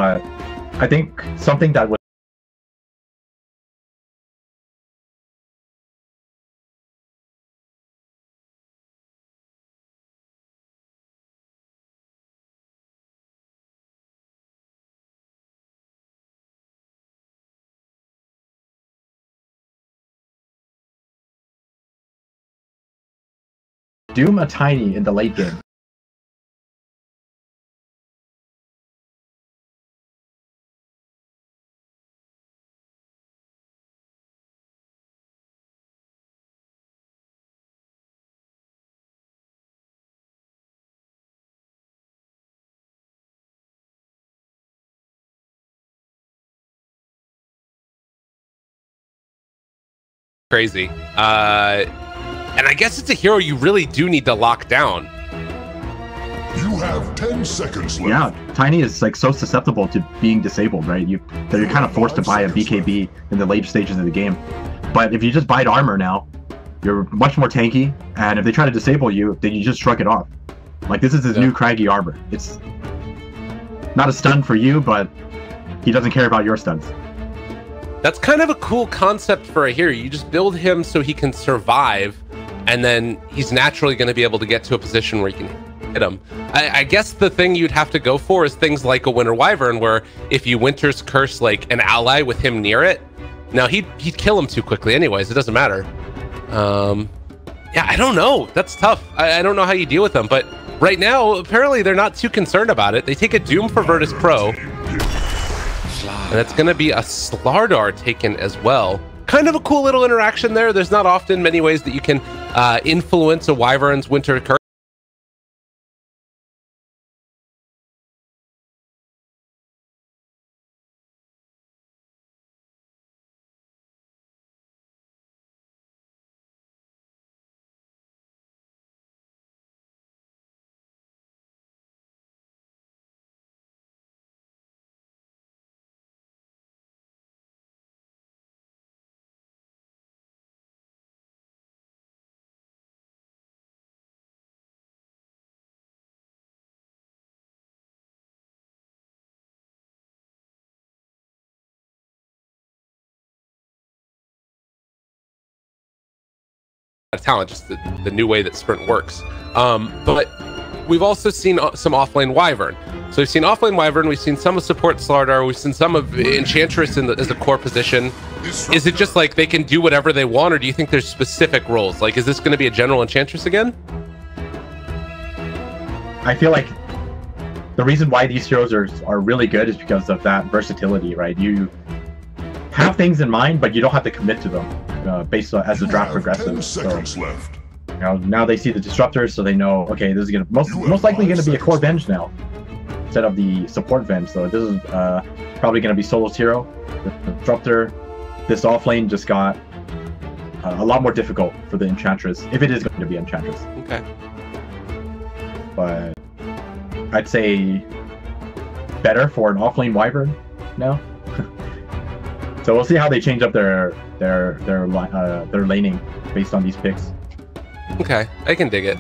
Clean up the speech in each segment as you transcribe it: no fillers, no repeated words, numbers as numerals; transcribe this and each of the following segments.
but I think something that would doom a tiny in the late game. Crazy. And I guess it's a hero you really do need to lock down. You have 10 seconds left. Yeah, Tiny is like so susceptible to being disabled, right? You're kind of forced to buy a BKB in the late stages of the game. But if you just buy armor now, you're much more tanky, and if they try to disable you, then you just shrug it off. Like, this is his new craggy armor. It's not a stun for you, but he doesn't care about your stuns. That's kind of a cool concept for a hero. You just build him so he can survive, and then he's naturally going to be able to get to a position where you can hit him. I guess the thing you'd have to go for is things like a Winter Wyvern, where if you Winter's Curse like an ally with him near it, now he'd kill him too quickly anyways. It doesn't matter. Yeah, I don't know. That's tough. I don't know how you deal with them, but right now, apparently they're not too concerned about it. They take a Doom for Virtus.Pro, and it's going to be a Slardar taken as well. Kind of a cool little interaction there. There's not often many ways that you can influence a Wyvern's Winter Curse. Talent, just the new way that Sprint works. But we've also seen some offlane Wyvern. So we've seen offlane Wyvern, we've seen some of support Slardar, we've seen some of Enchantress as a core position. Is it just like they can do whatever they want, or do you think there's specific roles? Like, is this going to be a general Enchantress again? I feel like the reason why these heroes are really good is because of that versatility, right? You have things in mind, but you don't have to commit to them based on as the draft progresses. 10 seconds left. You know, now they see the disruptors, so they know, okay, this is gonna most likely going to be a core Venge now instead of the support Venge. So this is probably going to be Solo's hero. The disruptor, this offlane just got a lot more difficult for the Enchantress, if it is going to be Enchantress. Okay. But I'd say better for an offlane Wyvern now. So we'll see how they change up their laning based on these picks. Okay, I can dig it.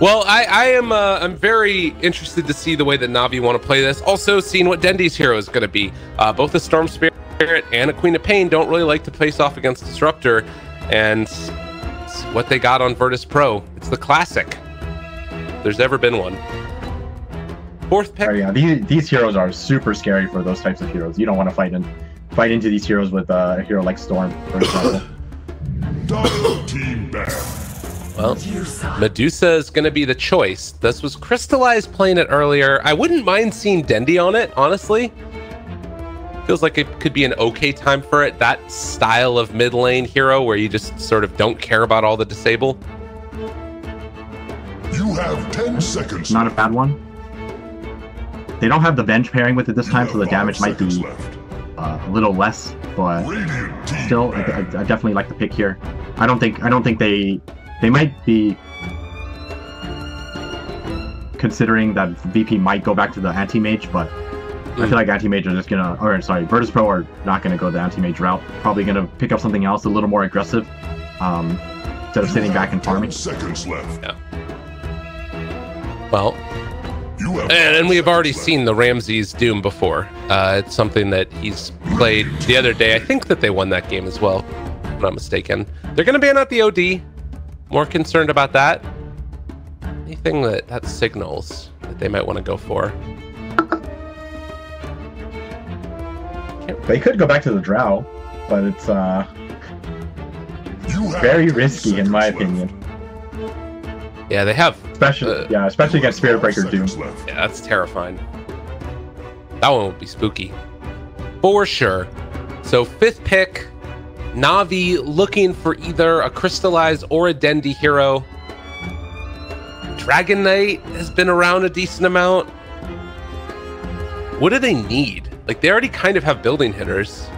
Well, I'm very interested to see the way that Navi want to play this. Also, seeing what Dendi's hero is going to be. Both the Storm Spirit and a Queen of Pain don't really like to face off against Disruptor, and it's what they got on Virtus.Pro. It's the classic. There's ever been one. Fourth pick. Oh, yeah, these heroes are super scary for those types of heroes. You don't want to fight into these heroes with a hero like Storm, for example. Double team ban. Well, Medusa is going to be the choice. This was Crystallized playing it earlier. I wouldn't mind seeing Dendi on it, honestly. Feels like it could be an okay time for it. That style of mid lane hero where you just sort of don't care about all the disable. You have 10 seconds. Not a bad one. They don't have the Venge pairing with it this time, so the damage might be a little less, but still, I definitely like the pick here. I don't think they might be considering that VP might go back to the anti-mage, but I feel like anti-mage are just gonna, or sorry, Virtus.Pro are not gonna go the anti-mage route. Probably gonna pick up something else a little more aggressive instead of sitting back and farming. 10 seconds left. Yeah. Well, And we've already seen the Ramses Doom before. It's something that he's played the other day. I think that they won that game as well, if I'm not mistaken. They're going to ban out the OD. More concerned about that. Anything that signals that they might want to go for. They could go back to the Drow, but it's very risky in my opinion. Yeah, they have. Especially against Spirit Breaker Doom. Yeah, that's terrifying. That one would be spooky. For sure. So 5th pick, Navi looking for either a Crystallized or a Dendi hero. Dragon Knight has been around a decent amount. What do they need? Like, they already kind of have building hitters.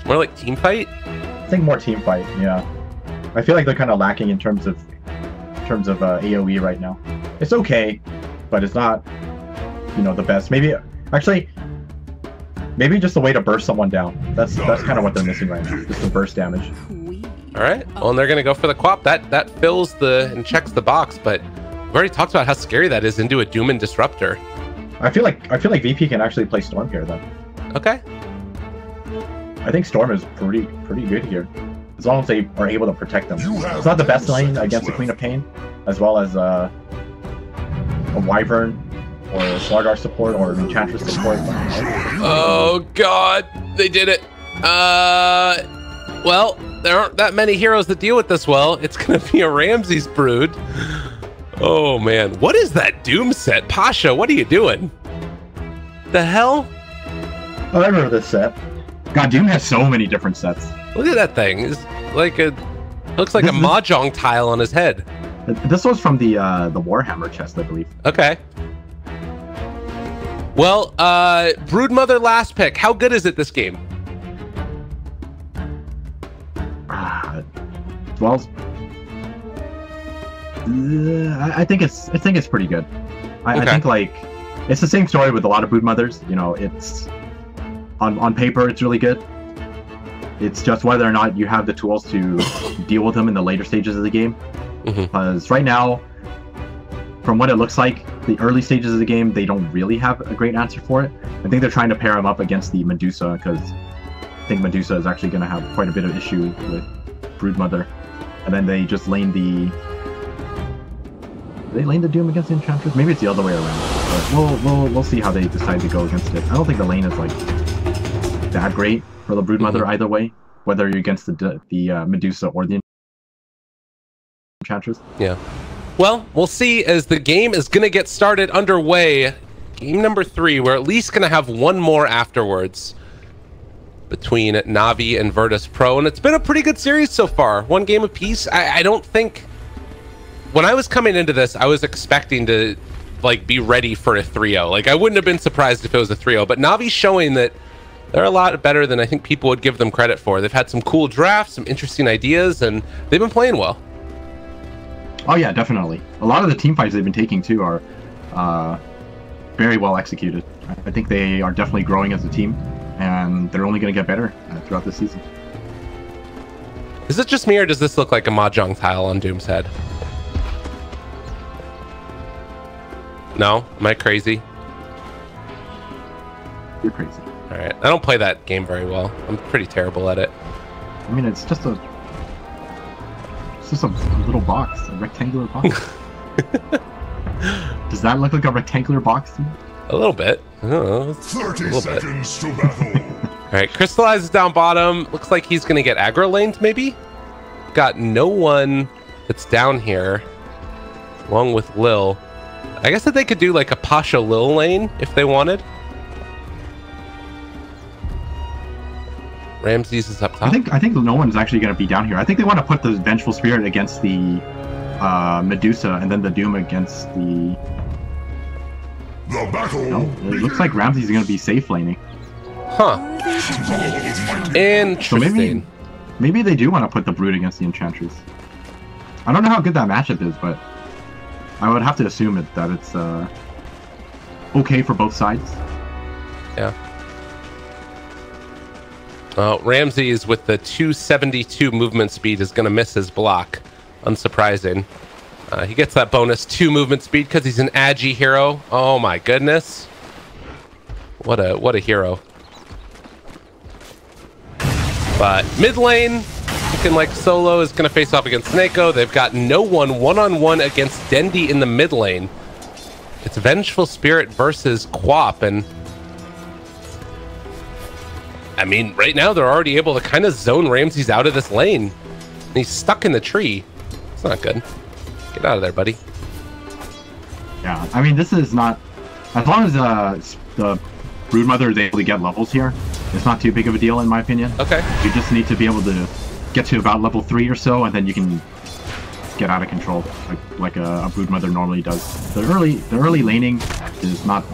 More like team fight? I think more team fight, yeah. I feel like they're kind of lacking in terms of AoE right now. It's okay, but it's not, the best. Maybe just a way to burst someone down. That's kind of what they're missing right now. Just the burst damage. All right. Well, and they're gonna go for the Quap. That fills and checks the box, but we've already talked about how scary that is into a Doom and Disruptor. I feel like VP can actually play Storm here though. Okay. I think Storm is pretty good here, as long as they are able to protect them. It's not the best lane against the Queen of Pain, as well as a Wyvern or a Slargar support or an Enchantress support. Oh God, they did it. Well, there aren't that many heroes that deal with this well. It's gonna be a Ramses Brood. Oh man, what is that Doom set? Pasha, what are you doing? The hell? Oh, I remember this set. God, Doom has so many different sets. Look at that thing. It's like looks like a mahjong tile on his head. This was from the Warhammer chest, I believe. Okay. Well, Broodmother last pick. How good is it this game? Well, I think it's pretty good. I think like it's the same story with a lot of Broodmothers. It's on paper it's really good. It's just whether or not you have the tools to deal with them in the later stages of the game. Because right now, from what it looks like, the early stages of the game, they don't really have a great answer for it. I think they're trying to pair them up against the Medusa, because I think Medusa is actually going to have quite a bit of issue with Broodmother. And then they just lane the Doom against the Enchantress? Maybe it's the other way around. But we'll see how they decide to go against it. I don't think the lane is like that great for the Broodmother either way, whether you're against the Medusa or the Enchantress. Yeah. Well, we'll see as the game is going to get started underway. Game number 3. We're at least going to have one more afterwards between Navi and Virtus.Pro, and it's been a pretty good series so far. One game apiece. I don't think... When I was coming into this, I was expecting to be ready for a 3-0. Like, I wouldn't have been surprised if it was a 3-0, but Navi's showing that they're a lot better than I think people would give them credit for. They've had some cool drafts, some interesting ideas, and they've been playing well. Oh yeah, definitely. A lot of the team fights they've been taking too are very well executed. I think they are definitely growing as a team, and they're only going to get better throughout this season. Is it just me, or does this look like a mahjong tile on Doom's head? No? Am I crazy? You're crazy. All right. I don't play that game very well. I'm pretty terrible at it. I mean, it's just a little box, a rectangular box. Does that look like a rectangular box to you? A little bit. I don't know. 30 seconds to battle. All right, Crystallize is down bottom. Looks like he's going to get aggro lanes, maybe? Got no one that's down here, along with Lil. I guess that they could do like a Pasha Lil lane if they wanted. Ramses is up top. I think no one's actually going to be down here. I think they want to put the Vengeful Spirit against the Medusa, and then the Doom against the... The battle. No, it looks like Ramses is going to be safe laning. Huh. Interesting. So maybe they do want to put the Brood against the Enchantress. I don't know how good that matchup is, but I would have to assume that it's okay for both sides. Yeah. Ramses with the 272 movement speed is going to miss his block. Unsurprising. He gets that bonus 2 movement speed because he's an agi hero. Oh my goodness. What a hero. But mid lane, looking like Solo is going to face off against Snako. They've got no one-on-one against Dendi in the mid lane. It's Vengeful Spirit versus Quap, and I mean, right now they're already able to kind of zone Ramses out of this lane. And he's stuck in the tree. It's not good. Get out of there, buddy. Yeah, I mean, this is not... As long as the Broodmother is able to get levels here, it's not too big of a deal, in my opinion. Okay. You just need to be able to get to about level 3 or so, and then you can get out of control, like a Broodmother normally does. The early laning is not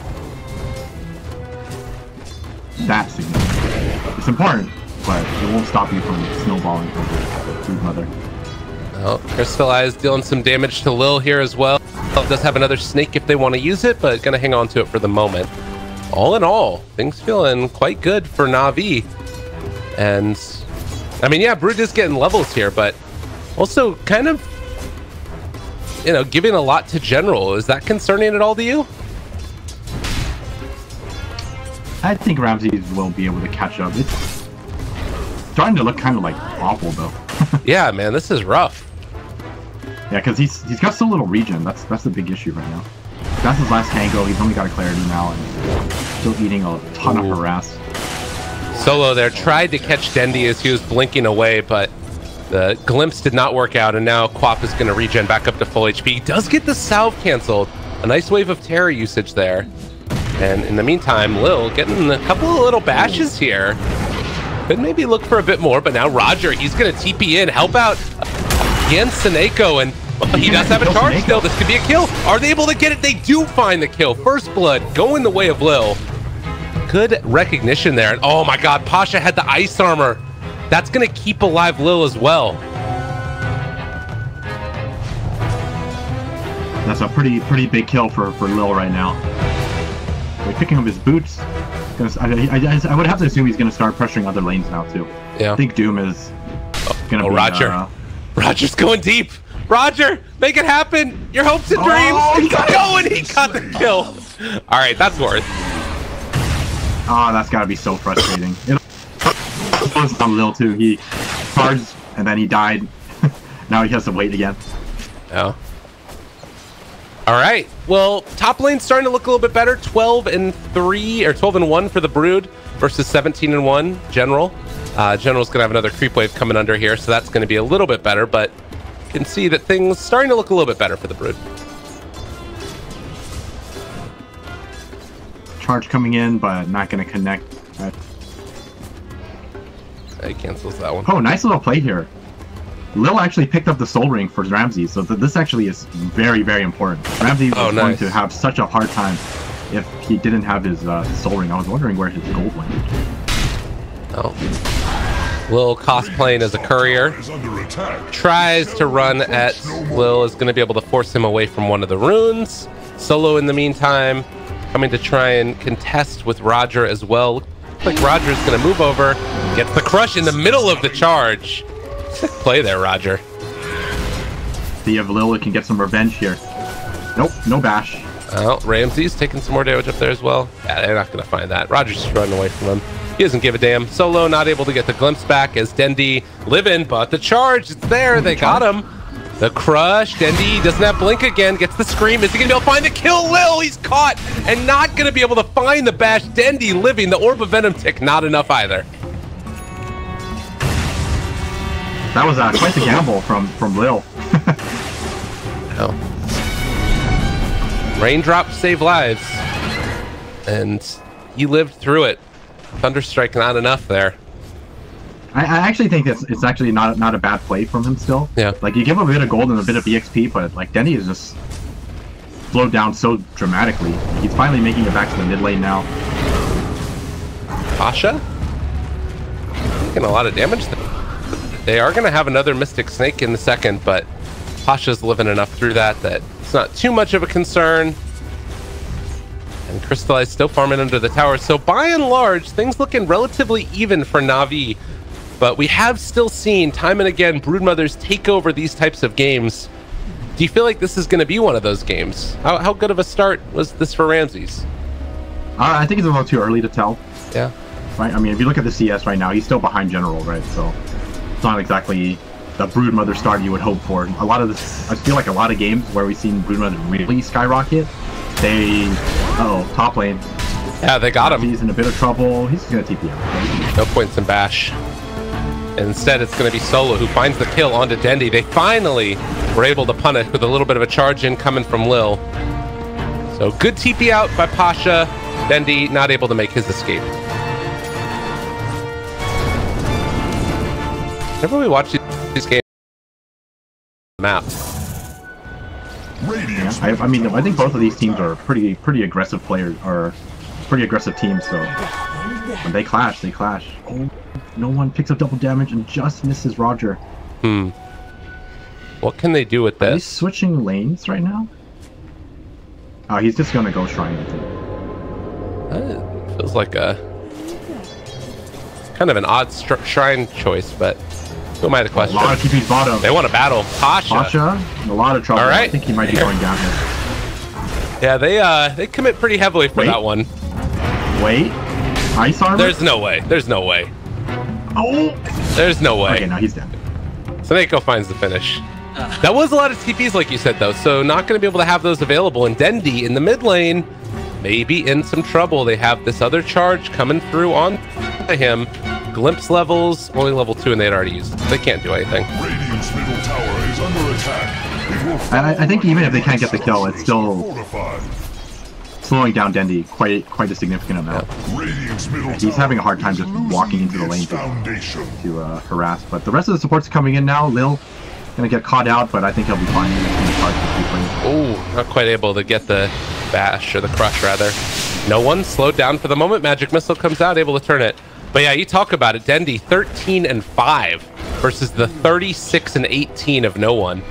that significant. It's important, but it won't stop you from snowballing from the Broodmother. Well, Crystallize dealing some damage to Lil here as well. Does have another snake if they want to use it, but gonna hang on to it for the moment. All in all, things feeling quite good for Navi. And I mean, yeah, Brood is getting levels here, but also kind of, you know, giving a lot to General. Is that concerning at all to you? I think Ramses will be able to catch up. It's starting to look kind of like awful though. Yeah, man, this is rough. Yeah, because he's got so little regen. That's the big issue right now. That's his last tango. He's only got a clarity now, and still eating a ton of harass. Solo there tried to catch Dendi as he was blinking away, but the glimpse did not work out, and now Quap is going to regen back up to full HP. He does get the salve canceled. A nice wave of terror usage there. And in the meantime, Lil getting a couple of little bashes here. Could maybe look for a bit more, but now Roger, he's going to TP in, help out against Snako, and he does have a charge still. This could be a kill. Are they able to get it? They do find the kill. First blood going the way of Lil. Good recognition there. And oh my god, Pasha had the ice armor. That's going to keep alive Lil as well. That's a pretty big kill for Lil right now. They're picking up his boots. I would have to assume he's going to start pressuring other lanes now too. Yeah. I think Doom is going to be... Roger. Roger's going deep. Roger, make it happen. Your hopes and dreams. He got going. He got the kill. All right, that's worth. Oh, that's got to be so frustrating. It was on Lil too. He charged and then he died. Now he has to wait again. Oh. All right. Well, top lane's starting to look a little bit better. 12-3 or 12-1 for the Brood versus 17-1 General. General's gonna have another creep wave coming under here, so that's gonna be a little bit better, but you can see that things starting to look a little bit better for the Brood. Charge coming in, but not gonna connect. He cancels that one. Oh, nice little play here. Lil actually picked up the soul ring for Ramses, so this actually is very, very important. Ramses was going to have such a hard time if he didn't have his soul ring. I was wondering where his gold went. Oh. Lil cosplaying as a courier. Tries to run at Lil, is going to be able to force him away from one of the runes. Solo in the meantime coming to try and contest with Roger as well. Looks like Roger's going to move over, gets the crush in the middle of the charge. Sick play there, Roger. See if Lil can get some revenge here. Nope, no bash. Oh, Ramses taking some more damage up there as well. Yeah, they're not going to find that. Roger's just running away from him. He doesn't give a damn. Solo not able to get the glimpse back as Dendi living, but the charge, it's there. They got him. The crush. Dendi doesn't have blink again. Gets the scream. Is he going to be able to find the kill? Lil, he's caught and not going to be able to find the bash. Dendi living. The Orb of Venom tick, not enough either. That was quite the gamble from Lil. Oh. Raindrops save lives. And he lived through it. Thunderstrike not enough there. I actually think it's actually not a bad play from him still. Yeah. Like, you give him a bit of gold and a bit of EXP, but like Dendi is just slowed down so dramatically. He's finally making it back to the mid lane now. Pasha? Taking a lot of damage there. They are going to have another Mystic Snake in a second, but Pasha's living enough through that it's not too much of a concern. And Crystallize still farming under the tower. So by and large, things looking relatively even for Navi. But we have still seen time and again Broodmothers take over these types of games. Do you feel like this is going to be one of those games? How good of a start was this for Ramses? I think it's a little too early to tell. Yeah. Right. I mean, if you look at the CS right now, he's still behind General, right? So it's not exactly the Broodmother start you would hope for. A lot of this, I feel like a lot of games where we've seen Broodmother really skyrocket, they, top lane. Yeah, they got him. He's in a bit of trouble. He's just gonna TP out. Right? No points in Bash. Instead, it's going to be Solo who finds the kill onto Dendi. They finally were able to punish with a little bit of a charge in coming from Lil. So good TP out by Pasha. Dendi not able to make his escape. Whenever we watch these games, map. Yeah, I mean, I think both of these teams are pretty aggressive players, or pretty aggressive teams. So when they clash, they clash. Oh, no one picks up double damage and just misses Roger. What can they do with this? Are they switching lanes right now? Oh, he's just gonna go Shrine, I think. Feels like a kind of an odd Shrine choice, but who am I to question? A lot of TP's bottom. They want to battle. Pasha in a lot of trouble. All right. I think he might be going down here. Yeah, they commit pretty heavily for that one. Wait. Ice armor? There's no way. There's no way. Oh! There's no way. Okay, now he's dead. Snako finds the finish. That was a lot of TPs, like you said, though, so not going to be able to have those available. And Dendi in the mid lane may be in some trouble. They have this other charge coming through on him. Glimpse levels, only level 2, and they'd already used it. They can't do anything. Radiant's middle tower is under attack. I think even if they can't get the kill, it's still slowing down Dendi quite a significant amount. Yeah. He's having a hard time just walking into the lane to harass. But the rest of the supports coming in now. Lil gonna get caught out, but I think he'll be fine. Oh, not quite able to get the bash, or the crush rather. No one slowed down for the moment. Magic Missile comes out, able to turn it. But yeah, you talk about it. Dendi 13-5 versus the 36-18 of no one.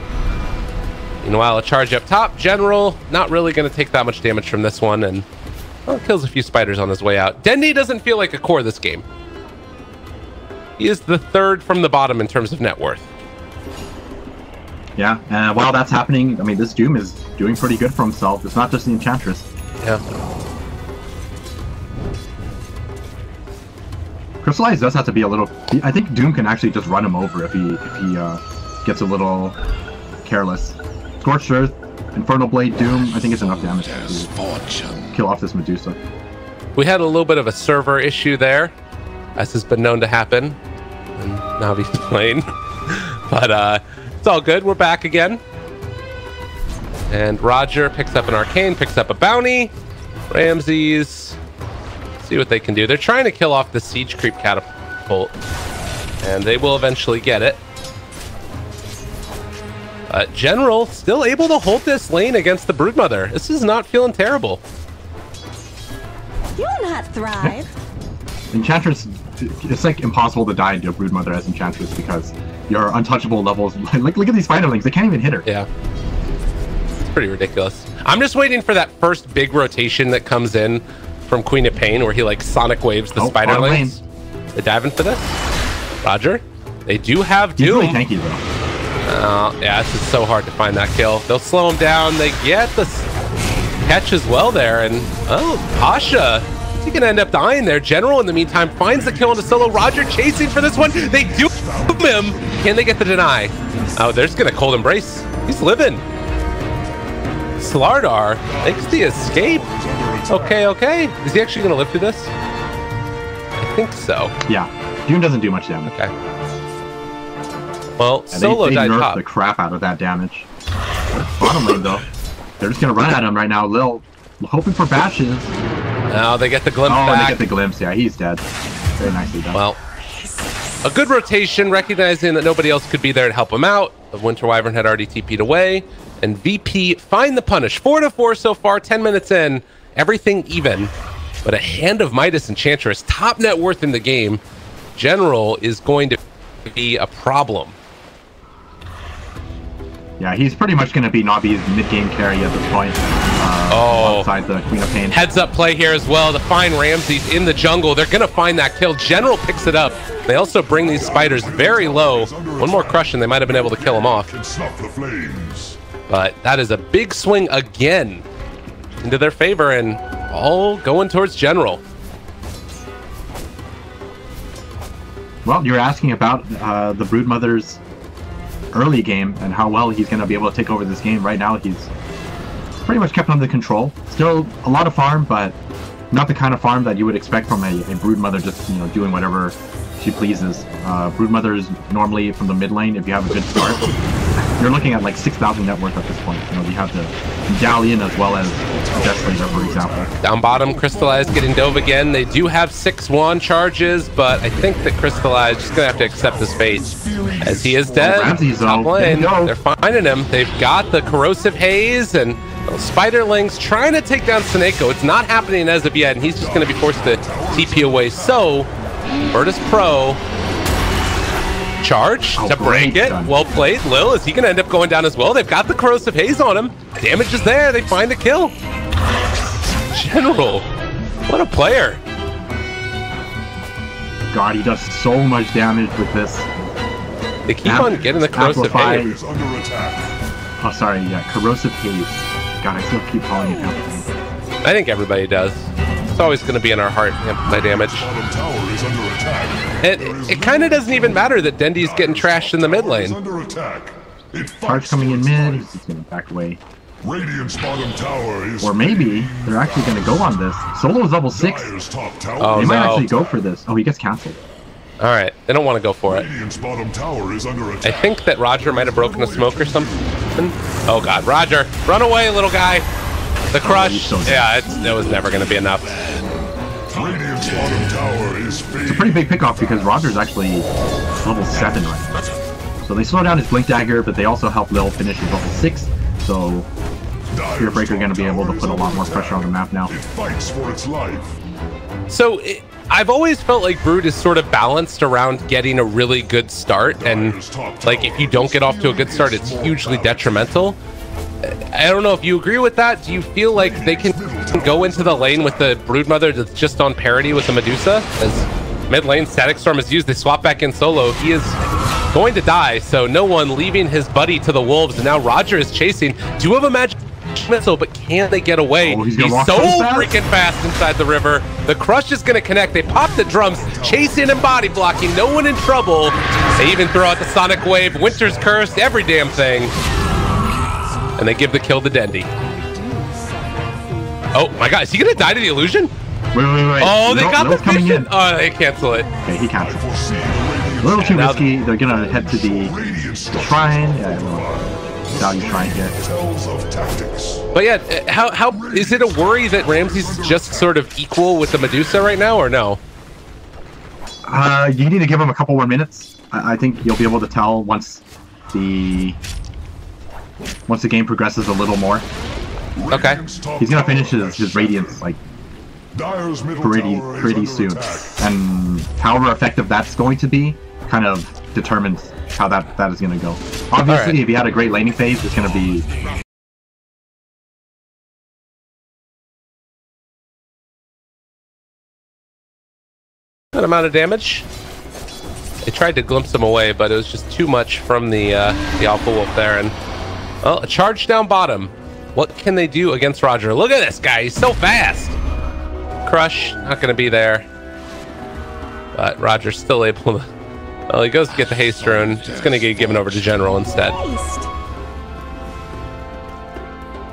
Meanwhile, a charge up top. General not really going to take that much damage from this one, and kills a few spiders on his way out. Dendi doesn't feel like a core this game. He is the third from the bottom in terms of net worth. Yeah, and while that's happening, I mean, this Doom is doing pretty good for himself. It's not just the Enchantress. Yeah. Crystallize does have to be a little... I think Doom can actually just run him over if he gets a little careless. Scorched Earth, Infernal Blade, Doom, I think it's enough damage to kill off this Medusa. We had a little bit of a server issue there, as has been known to happen in Navi's playing. But it's all good. We're back again. And Roger picks up an Arcane, picks up a Bounty. Ramses... see what they can do. They're trying to kill off the Siege Creep Catapult, and they will eventually get it. General still able to hold this lane against the Broodmother. This is not feeling terrible. You'll not thrive. Enchantress, it's like impossible to die into a Broodmother as Enchantress because your untouchable levels, look at these Spiderlings, they can't even hit her. Yeah. It's pretty ridiculous. I'm just waiting for that first big rotation that comes in from Queen of Pain, where he like sonic waves the Spiderlings. They diving for this. Roger. They do have Doom. He's really tanky though. Yeah, this is so hard to find that kill. They'll slow him down. They get the catch as well there, and Pasha, is he gonna end up dying there? General in the meantime finds the kill into Solo. Roger chasing for this one. They do him. Can they get the deny? Oh, they're just gonna cold embrace. He's living. Slardar makes the escape. Okay. Is he actually going to live through this? I think so. Yeah. Doom doesn't do much damage. Okay. Well, Solo they died nerfed top. the crap out of that damage. Bottom lane, though. They're just going to run at him right now. Lil, hoping for bashes. Now they get the glimpse back. And they get the glimpse. Yeah, he's dead. Very nicely done. Well, a good rotation, recognizing that nobody else could be there to help him out. The Winter Wyvern had already TP'd away. And VP find the punish. 4-4 so far, 10 minutes in. Everything even, but a Hand of Midas Enchantress, top net worth in the game. General is going to be a problem. Yeah, he's pretty much going to be Navi's mid-game carry at this point. alongside the Queen of Pain. Heads up play here as well to find Ramses in the jungle. They're gonna find that kill. General picks it up. They also bring these spiders very low. One more crush and they might have been able to kill him off. But that is a big swing again into their favor, and all going towards General. Well, you're asking about the Broodmother's early game and how well he's going to be able to take over this game. Right now, he's pretty much kept under control. Still a lot of farm, but not the kind of farm that you would expect from a Broodmother just, you know, doing whatever she pleases. Broodmothers normally from the mid lane, if you have a good start, you're looking at like 6,000 net worth at this point. You know, you have the Medallion as well as Desolator, for example. Down bottom, Crystallized getting dove again. They do have 6 wand charges, but I think that Crystallized is just gonna have to accept his fate, as he is dead. Ramses, Top lane, they're finding him. They've got the Corrosive Haze and Spiderlings trying to take down Seneko. It's not happening as of yet, and he's just gonna be forced to TP away. So, Virtus.Pro charge to break it. Well played. Lil, is he going to end up going down as well? They've got the Corrosive Haze on him. Damage is there. They find the kill. General, what a player. God, he does so much damage with this. They keep on getting the Corrosive Haze. Oh, sorry. Yeah, Corrosive Haze. God, I still keep calling it Amplify. I think everybody does. It's always going to be in our heart, Amplify damage. It kind of doesn't even matter that Dendy's getting trashed in the mid lane. Charge coming in mid, he's just gonna back away. Or maybe they're actually gonna go on this. Solo is level 6. Oh, they might actually go for this. Oh, he gets cancelled. Alright, they don't want to go for it. I think that Roger might have broken a smoke or something. Oh god, Roger, run away, little guy. The crush, yeah, it was never gonna be enough. It's a pretty big pickoff because Roger's actually level 7 right now. So they slow down his Blink Dagger, but they also help Lil finish his level 6. So Spirit Breaker going to be able to put a lot more pressure on the map now. So I've always felt like Brood is sort of balanced around getting a really good start, and like if you don't get off to a good start, it's hugely detrimental. I don't know if you agree with that. Do you feel like they can go into the lane with the Broodmother that's just on parity with the Medusa? As mid lane Static Storm is used, they swap back in Solo. He is going to die, so no one leaving his buddy to the wolves, and now Roger is chasing. Do have a magic missile, but can they get away? Oh, he's so freaking fast inside the river. The crush is going to connect. They pop the drums, chasing and body blocking. No one in trouble. They even throw out the Sonic Wave, Winter's Curse, every damn thing. And they give the kill to Dendy. Oh my god, is he gonna die to the illusion? Wait. Oh, they got the coming in. Oh, they cancel it. Okay, he canceled. A little too risky. They're gonna head to the shrine. Yeah, value shrine here. But yeah, how is it a worry that Ramses just sort of equal with the Medusa right now, or no? You need to give him a couple more minutes. I think you'll be able to tell once the game progresses a little more. Okay. He's gonna finish his Radiance like pretty soon, and however effective that's going to be kind of determines how that is gonna go. Obviously, if he had a great laning phase, it's gonna be good amount of damage. They tried to glimpse him away, but it was just too much from the Alpha Wolf there. And well, a charge down bottom. What can they do against Roger? Look at this guy, he's so fast. Crush, not gonna be there. But Roger's still able to, well, he goes to get the haste rune. It's gonna get given over to General instead.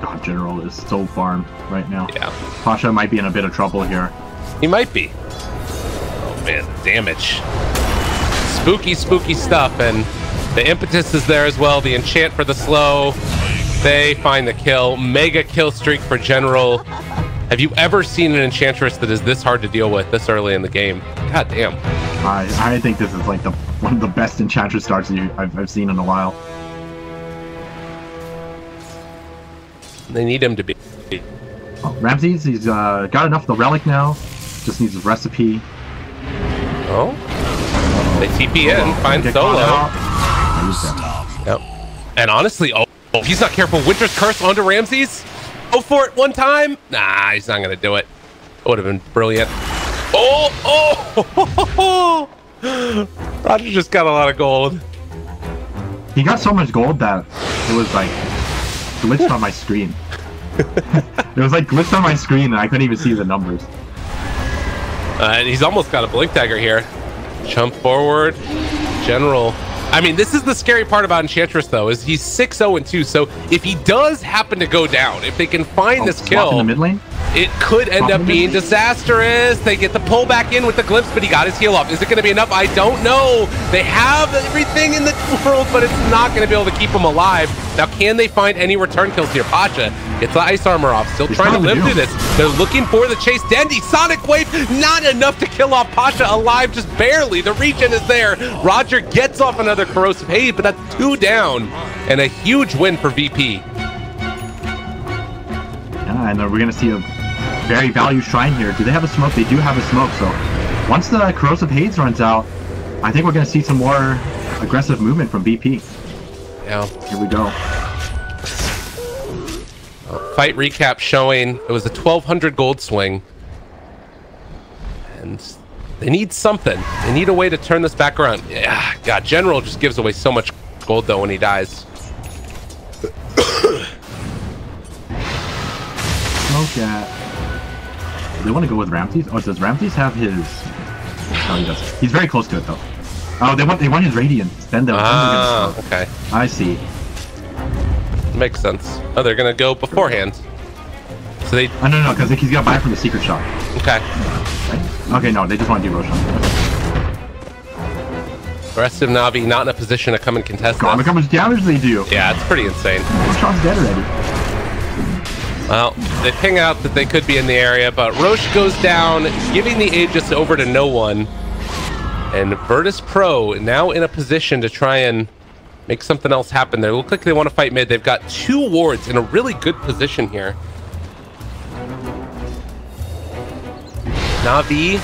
God, General is so farmed right now. Yeah. Pasha might be in a bit of trouble here. He might be. Oh man, the damage. Spooky stuff, and the impetus is there as well. The enchant for the slow. They find the kill. Mega kill streak for General. Have you ever seen an Enchantress that is this hard to deal with this early in the game? God damn. I think this is like one of the best Enchantress starts I've seen in a while. They need him to be. Oh, Ramses, he's got enough of the relic now. Just needs his recipe. Oh. They TP in, find Solo. Yep. And honestly, oh, he's not careful. Winter's Curse onto Ramses. Go for it one time. Nah, he's not gonna do it. It would have been brilliant. Oh! Roger just got a lot of gold. He got so much gold that it was like glitched on my screen. It was like glitched on my screen and I couldn't even see the numbers. And he's almost got a blink dagger here. Jump forward. General. I mean, this is the scary part about Enchantress, though, is he's 6-0-2. So if he does happen to go down, if they can find this kill in the mid lane, it could end up being disastrous. They get the pull back in with the glimpse, but he got his heal up. Is it going to be enough? I don't know. They have everything in the world, but it's not going to be able to keep him alive. Now, can they find any return kills here? Pasha gets the ice armor off. Still trying to live through this. They're looking for the chase. Dendy, Sonic Wave, not enough to kill off Pasha alive, just barely. The regen is there. Roger gets off another corrosive haze, but that's 2 down and a huge win for VP. Yeah, and we're going to see a very value shrine here. Do they have a smoke? They do have a smoke, so once the corrosive haze runs out, I think we're going to see some more aggressive movement from VP. Yeah. Here we go. Fight recap showing it was a 1,200 gold swing. And they need something. They need a way to turn this back around. Yeah, God, General just gives away so much gold, though, when he dies. Smoke at... They want to go with Ramses? Oh, does Ramses have his... Oh, he does. He's very close to it, though. Oh, they want his Radiance. Then they're gonna smoke. Okay. I see. Makes sense. Oh, they're gonna go beforehand. So they... Oh, no, because he's got to buy from the secret shop. Okay. Right? Okay, no, they just want to do Roshan. The rest of Navi not in a position to come and contest God, this. look how much damage they do. Yeah, it's pretty insane. Roshan's dead already. Well, they ping out that they could be in the area, but Roche goes down, giving the Aegis over to no one. And Virtus.Pro now in a position to try and make something else happen. They look like they want to fight mid. They've got 2 wards in a really good position here. Navi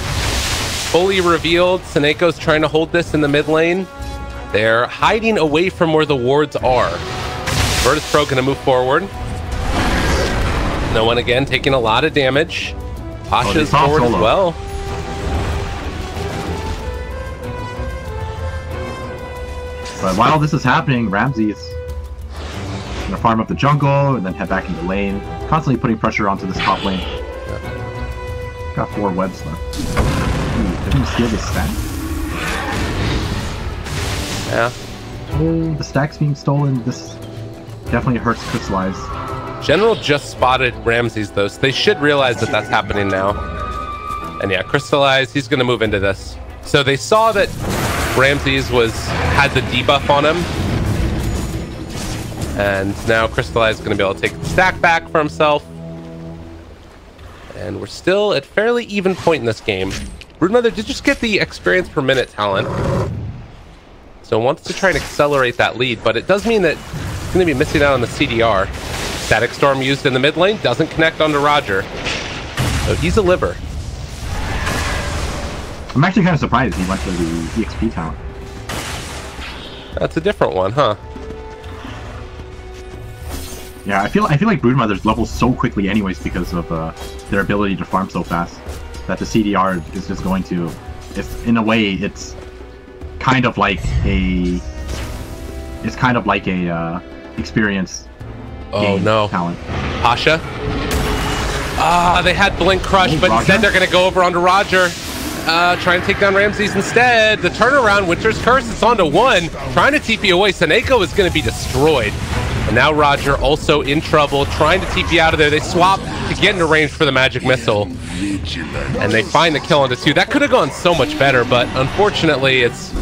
fully revealed. Seneco's trying to hold this in the mid lane. They're hiding away from where the wards are. Virtus.Pro going to move forward. No one again taking a lot of damage. Pasha's forward as well. But while this is happening, Ramses is gonna farm up the jungle and then head back into lane, constantly putting pressure onto this top lane. Yeah. Got 4 webs left. Ooh, they're gonna steal the stack. Yeah. Oh, the stack's being stolen. This definitely hurts Crystallize. General just spotted Ramses though, so they should realize that that's happening now. And yeah, Crystallize, he's gonna move into this. So they saw that Ramses had the debuff on him, and now Crystallize is going to be able to take the stack back for himself. And we're still at fairly even point in this game. Broodmother did just get the experience per minute talent, so wants to try and accelerate that lead, but it does mean that it's going to be missing out on the CDR. Static Storm used in the mid lane doesn't connect onto Roger, so he's a liver. I'm actually kind of surprised he went for the EXP talent. That's a different one, huh? Yeah, I feel like Broodmothers level so quickly anyways because of their ability to farm so fast that the CDR is just going to... It's, in a way, it's kind of like a... It's kind of like a experience talent. Pasha? They had Blink Crush, but Roger? instead they're going to go over onto Roger. Trying to take down Ramses instead. The turnaround, Winter's Curse, it's on to 1. Trying to TP away. Seneko is going to be destroyed. And now Roger also in trouble, trying to TP out of there. They swap to get into range for the magic missile. And they find the kill onto 2. That could have gone so much better, but unfortunately it's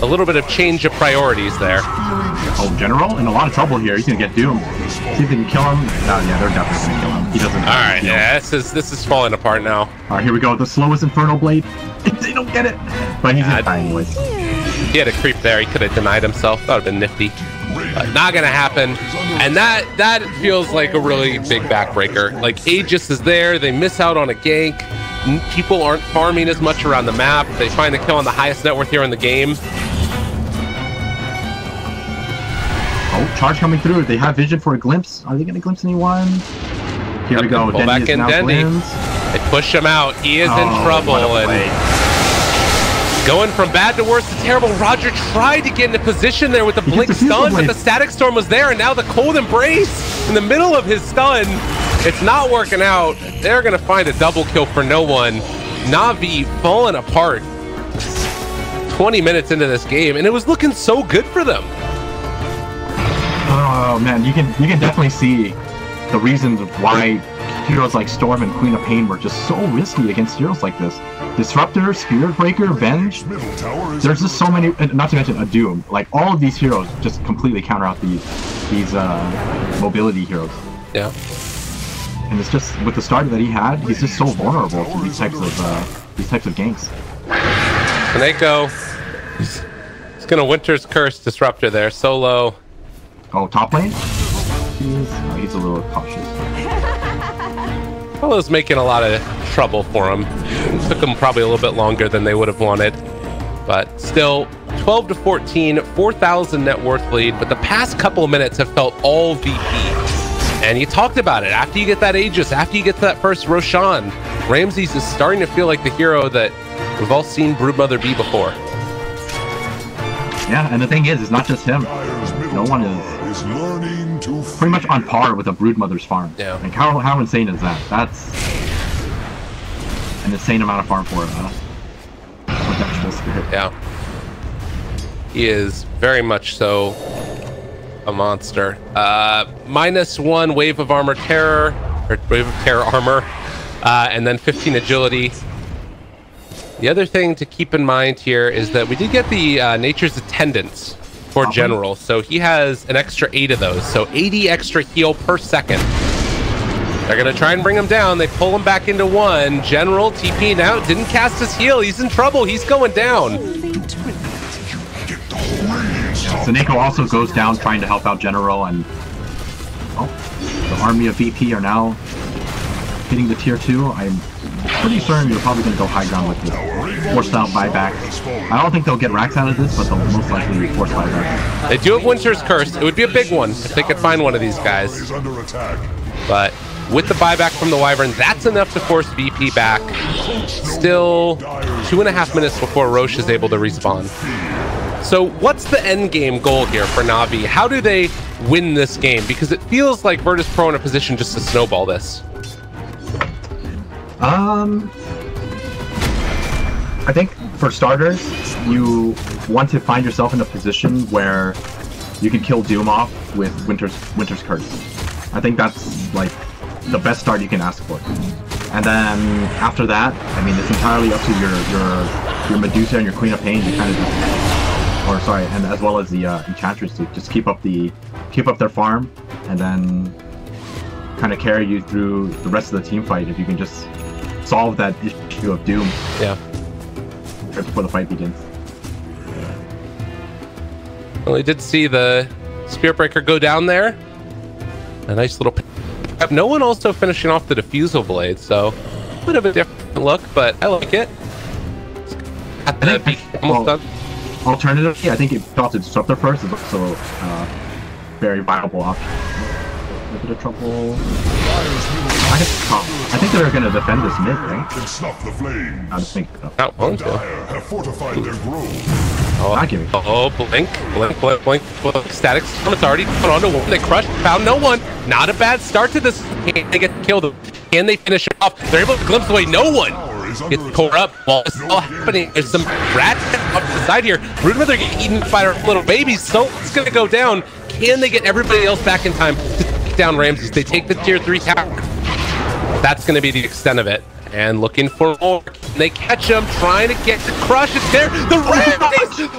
a little bit of change of priorities there. Oh, General in a lot of trouble here. He's going to get doomed. See if they can kill him. Oh, yeah, they're definitely going to kill him. He doesn't. All right, yeah, this is falling apart now. All right, here we go. The slowest Infernal Blade. They don't get it. But he's gonna die anyways. He had a creep there. He could have denied himself. That would have been nifty. But not gonna happen. And that feels like a really big backbreaker. Like Aegis is there. They miss out on a gank. People aren't farming as much around the map. They find the kill on the highest net worth here in the game. Oh, charge coming through. They have vision for a glimpse. Are they gonna glimpse anyone? Here we go. Pull back in Dendy. They push him out. He is in trouble. And going from bad to worse to terrible. Roger tried to get into position there with the blink stun, but the static storm was there, and now the cold embrace in the middle of his stun. It's not working out. They're going to find a double kill for no one. Navi falling apart 20 minutes into this game, and it was looking so good for them. Oh man, you can definitely see the reasons why heroes like Storm and Queen of Pain were just so risky against heroes like this. Disruptor, Spirit Breaker, Venge. There's just so many, not to mention a Doom. Like all of these heroes just completely counter out these mobility heroes. Yeah. And it's just with the starter that he had, he's just so vulnerable to these types of ganks. Kaneko, he's gonna Winter's Curse Disruptor there, solo. Oh, top lane? He's a little cautious. Solo's making a lot of trouble for him. It took him probably a little bit longer than they would have wanted, but still 12 to 14, 4,000 net worth lead. But the past couple of minutes have felt all VP. And you talked about it. After you get that Aegis, after you get to that first Roshan, Ramses is starting to feel like the hero that we've all seen Broodmother be before. Yeah, and the thing is, it's not just him. No one is pretty much on par with a Broodmother's farm. Yeah. Like how insane is that? That's an insane amount of farm for Vengeful Spirit. Yeah. He is very much so a monster. -1 Wave of Armor Terror, or Wave of Terror Armor, and then 15 Agility. The other thing to keep in mind here is that we did get the Nature's Attendants for General, so he has an extra 8 of those, so 80 extra heal per second. They're gonna try and bring him down. They pull him back into 1. General TP'ing out, didn't cast his heal. He's in trouble. He's going down. Kaneko also goes down trying to help out General, and the army of VP are now hitting the tier 2. I'm pretty certain they're probably going to go high ground with this. Forced out buyback. I don't think they'll get racks out of this, but they'll most likely force buyback. They do have Winter's Curse. It would be a big one if they could find one of these guys. But with the buyback from the Wyvern, that's enough to force VP back. Still 2.5 minutes before Roche is able to respawn. So what's the end game goal here for Navi? How do they win this game? Because it feels like Virtus.Pro in a position just to snowball this. I think for starters, you want to find yourself in a position where you can kill Doom off with Winter's Curse. I think that's like the best start you can ask for. And then after that, I mean, it's entirely up to your Medusa and your Queen of Pain to kind of just, or sorry, and as well as the Enchantress to just keep up their farm, and then kind of carry you through the rest of the team fight if you can just solve that issue of Doom. Yeah. Right before the fight begins. Well, we did see the Spirit Breaker go down there. A nice little pick. No one also finishing off the Diffusal Blade, so a bit of a different look, but I like it. Alternatively, I think it got to Disruptor first is also very viable option. A bit of trouble. I think they're going to defend this mid, right? I think so. Not going to. Not giving. Blink. Static Storm, it's already put onto one. They crushed, found no one. Not a bad start to this. Can they get killed? Can they finish it off? They're able to glimpse away no one. Gets tore up while it's all happening. There's some rats up the side here. Broodmother getting eaten by her little babies, so it's going to go down. Can they get everybody else back in time to take down Ramses? They take the tier 3 tower. That's going to be the extent of it. And looking for more. They catch him, trying to get the crush. It's there. The Ramses!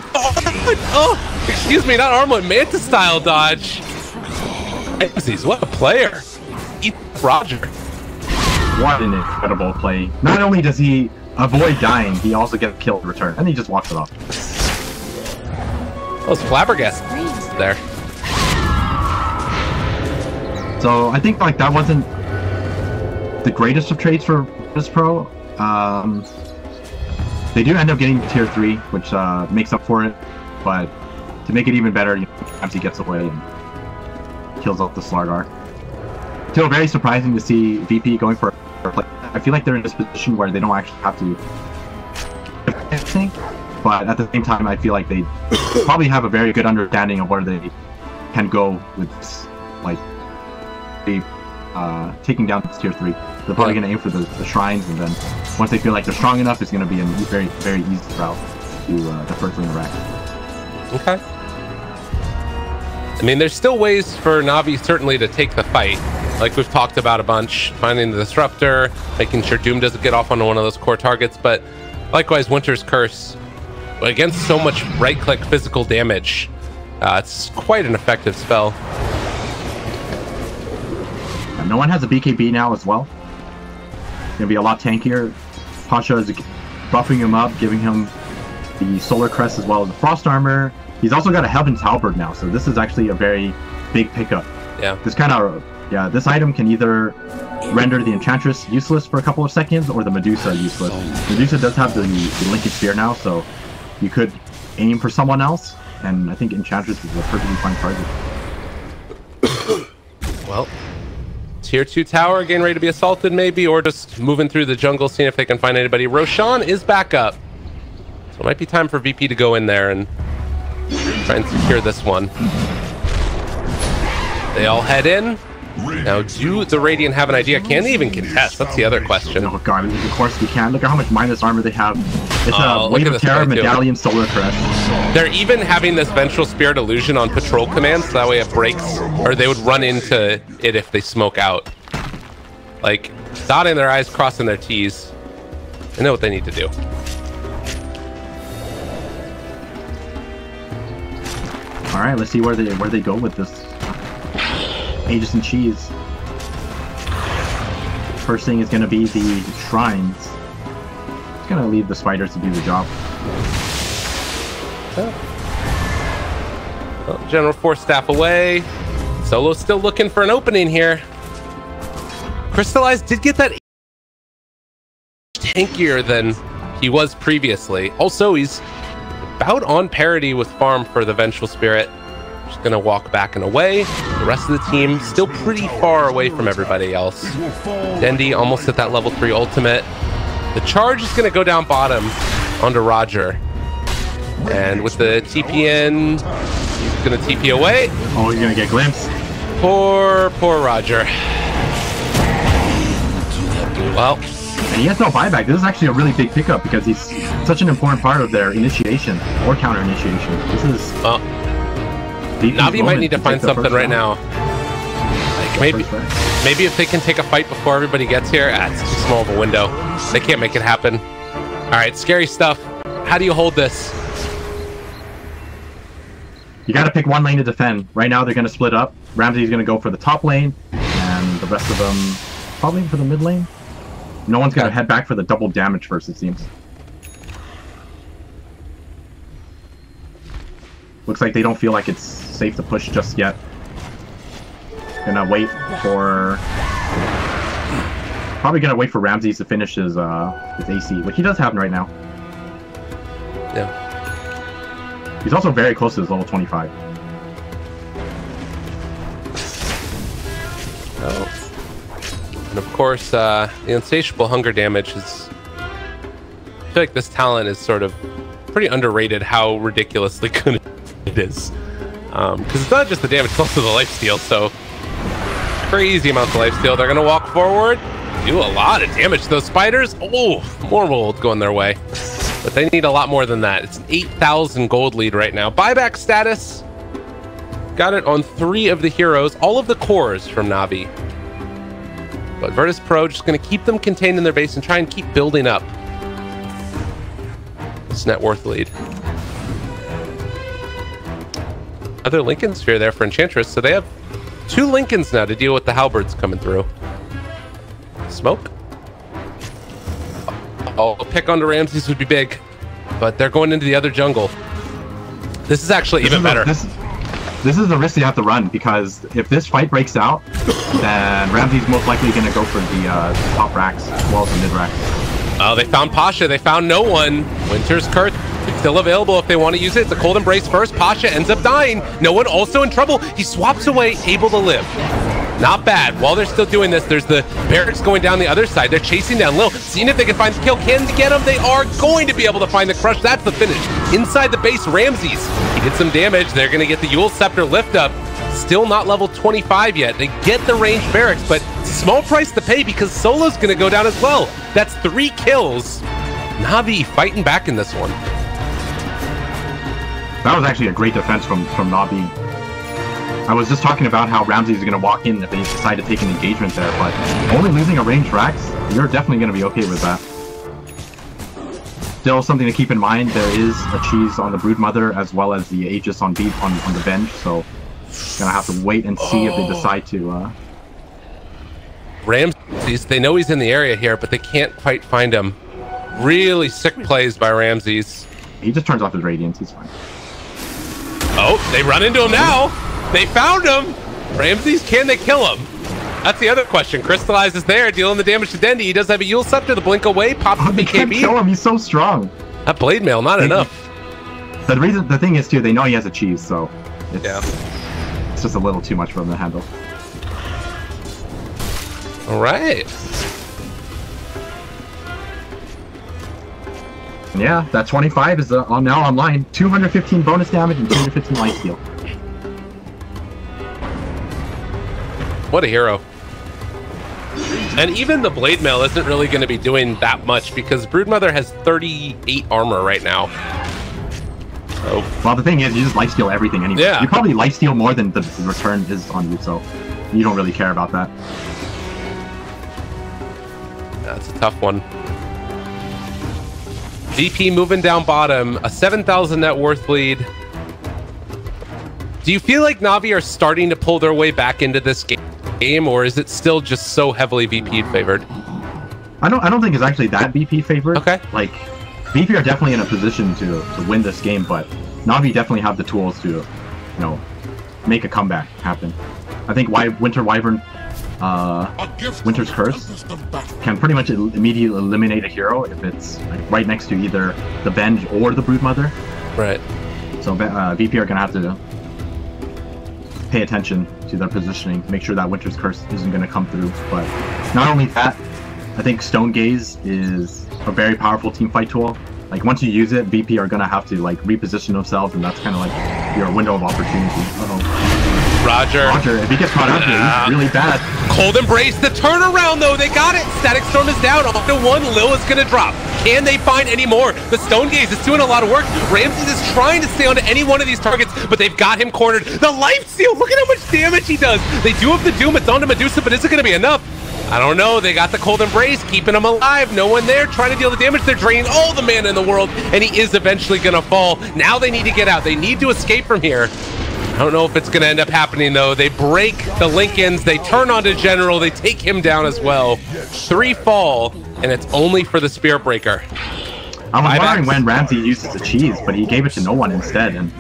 Oh, excuse me, not Armlet, Manta style dodge. Ramses, what a player. Roger. What an incredible play. Not only does he avoid dying, he also gets killed in return. And he just walks it off. Those flabbergasted there. So I think like that wasn't the greatest of trades for Virtus.Pro. They do end up getting tier 3, which makes up for it. But to make it even better, sometimes he gets away and kills off the Slardar. Still very surprising to see VP going for a play. I feel like they're in this position where they don't actually have to think, but at the same time, I feel like they probably have a very good understanding of where they can go with this, like, taking down this tier 3. They're probably going to aim for the shrines, and then once they feel like they're strong enough, it's going to be a very, very easy route to the first lane rack. Okay. I mean, there's still ways for Navi certainly to take the fight. Like we've talked about a bunch, finding the disruptor, making sure Doom doesn't get off on one of those core targets, but likewise, Winter's Curse, against so much right-click physical damage, it's quite an effective spell. No one has a BKB now as well. It's gonna be a lot tankier. Pasha is buffing him up, giving him the Solar Crest as well as the Frost Armor. He's also got a Heaven's Halberd now, so this is actually a very big pickup. Yeah. This kind of, yeah, this item can either render the Enchantress useless for a couple of seconds or the Medusa useless. Medusa does have the Lincoln Spear now, so you could aim for someone else, and I think Enchantress is a perfectly fine target. Well, tier 2 tower getting ready to be assaulted maybe, or just moving through the jungle, seeing if they can find anybody. Roshan is back up, so it might be time for VP to go in there and try and secure this one. They all head in. Now, do the Radiant have an idea? Can they even contest? That's the other question. Oh god, of course we can. Look at how much minus armor they have. It's a Wave of Terror, Medallion, Solar Crest. They're even having this Vengeful Spirit illusion on patrol commands, so that way it breaks, or they would run into it if they smoke out. Like, dotting their I's, crossing their T's. They know what they need to do. Alright, let's see where they go with this. Aegis and Cheese. First thing is going to be the shrines. It's going to leave the spiders to do the job. Well, General Force staff away. Solo's still looking for an opening here. Crystallized did get that tankier than he was previously. Also, he's about on parity with farm for the Vengeful Spirit. Just gonna walk back and away. The rest of the team still pretty far away from everybody else. Dendi almost at that level 3 ultimate. The charge is gonna go down bottom onto Roger. And with the TP in, he's gonna TP away. Oh, you're gonna get glimpse. Poor Roger. Well, and he has no buyback. This is actually a really big pickup because he's such an important part of their initiation or counter initiation. This is Navi might need to find something right now. Like maybe if they can take a fight before everybody gets here, it's too small of a window. They can't make it happen. All right, scary stuff. How do you hold this? You got to pick one lane to defend. Right now, they're going to split up. Ramsey's going to go for the top lane, and the rest of them probably for the mid lane. No one's going to head back for the double damage first, it seems. Looks like they don't feel like it's safe to push just yet. Gonna wait for... Probably gonna wait for Ramses to finish his AC, which he does have right now. Yeah. He's also very close to his level 25. Oh. And of course, the insatiable hunger damage is... I feel like this talent is sort of pretty underrated how ridiculously good it is. Because it's not just the damage, it's also the lifesteal, so... Crazy amounts of lifesteal. They're going to walk forward, do a lot of damage to those spiders. Oh, more gold going their way. But they need a lot more than that. It's an 8,000 gold lead right now. Buyback status. Got it on 3 of the heroes, all of the cores from Navi. But Virtus.Pro just going to keep them contained in their base and try and keep building up this net worth lead. Other Lincoln Sphere there for Enchantress, so they have 2 Lincolns now to deal with the halberds coming through. Smoke. Oh, a pick onto Ramses would be big, but they're going into the other jungle. This is actually even better. This is the risk you have to run, because if this fight breaks out, then Ramsey's most likely going to go for the top racks as well as the mid racks. Oh, they found Pasha. They found no one. Winter's Curse still available if they want to use it. It's a Cold Embrace first. Pasha ends up dying. No one also in trouble. He swaps away, able to live. Not bad. While they're still doing this, there's the barracks going down the other side. They're chasing down Lil, seeing if they can find the kill. Can they get him? They are going to be able to find the crush. That's the finish. Inside the base, Ramses. He did some damage. They're going to get the Yule Scepter lift up. Still not level 25 yet. They get the ranged barracks, but small price to pay because Solo's going to go down as well. That's 3 kills. Navi fighting back in this one. That was actually a great defense from Navi. I was just talking about how Ramses is going to walk in if they decide to take an engagement there, but only losing a ranged Rax, you're definitely going to be okay with that. Still something to keep in mind, there is a cheese on the Broodmother as well as the Aegis on the Venge, so gonna have to wait and see if they decide to Ramses, they know he's in the area here, but they can't quite find him. Really sick plays by Ramses. He just turns off his radiance, he's fine. Oh, they run into him now. They found him. Ramses, can they kill him? That's the other question. Crystallize is there, dealing the damage to Dendi. He does have a Yule Scepter, the blink away, pops the They can't kill him, he's so strong. That blade mail, not enough. The thing is too, they know he has a cheese, so it's just a little too much for him to handle. All right. Yeah, that 25 is now online. 215 bonus damage and 215 life steal. What a hero. And even the blade mail isn't really going to be doing that much because Broodmother has 38 armor right now. So, well, the thing is, you just lifesteal everything anyway. Yeah. You probably lifesteal more than the return is on you, so you don't really care about that. That's a tough one. VP moving down bottom, a 7,000 net worth lead. Do you feel like Navi are starting to pull their way back into this game, or is it still just so heavily VP favored? I don't think it's actually that VP favored. Okay. Like, VP are definitely in a position to win this game, but Navi definitely have the tools to, you know, make a comeback happen. I think Winter Wyvern, Winter's Curse can pretty much immediately eliminate a hero if it's like right next to either the Venge or the Broodmother. Right. So VP are gonna have to pay attention to their positioning, make sure that Winter's Curse isn't gonna come through. But not only that, I think Stone Gaze is a very powerful team fight tool. Like once you use it, VP are gonna have to like reposition themselves, and that's kind of like your window of opportunity. Roger, if he gets caught out here, he's really bad. Cold Embrace, the turnaround though, they got it. Static Storm is down, off to 1, Lil is gonna drop. Can they find any more? The Stone Gaze is doing a lot of work. Ramses is trying to stay onto any one of these targets, but they've got him cornered. The Life Steal, look at how much damage he does. They do have the Doom, it's onto Medusa, but is it gonna be enough? I don't know, they got the Cold Embrace, keeping him alive, no one there, trying to deal the damage. They're draining all the mana in the world, and he is eventually gonna fall. Now they need to get out, they need to escape from here. I don't know if it's going to end up happening, though. They break the Lincolns. They turn onto General. They take him down as well. 3 fall, and it's only for the Spirit Breaker. I was wondering when Ramsey uses the cheese, but he gave it to no one instead. And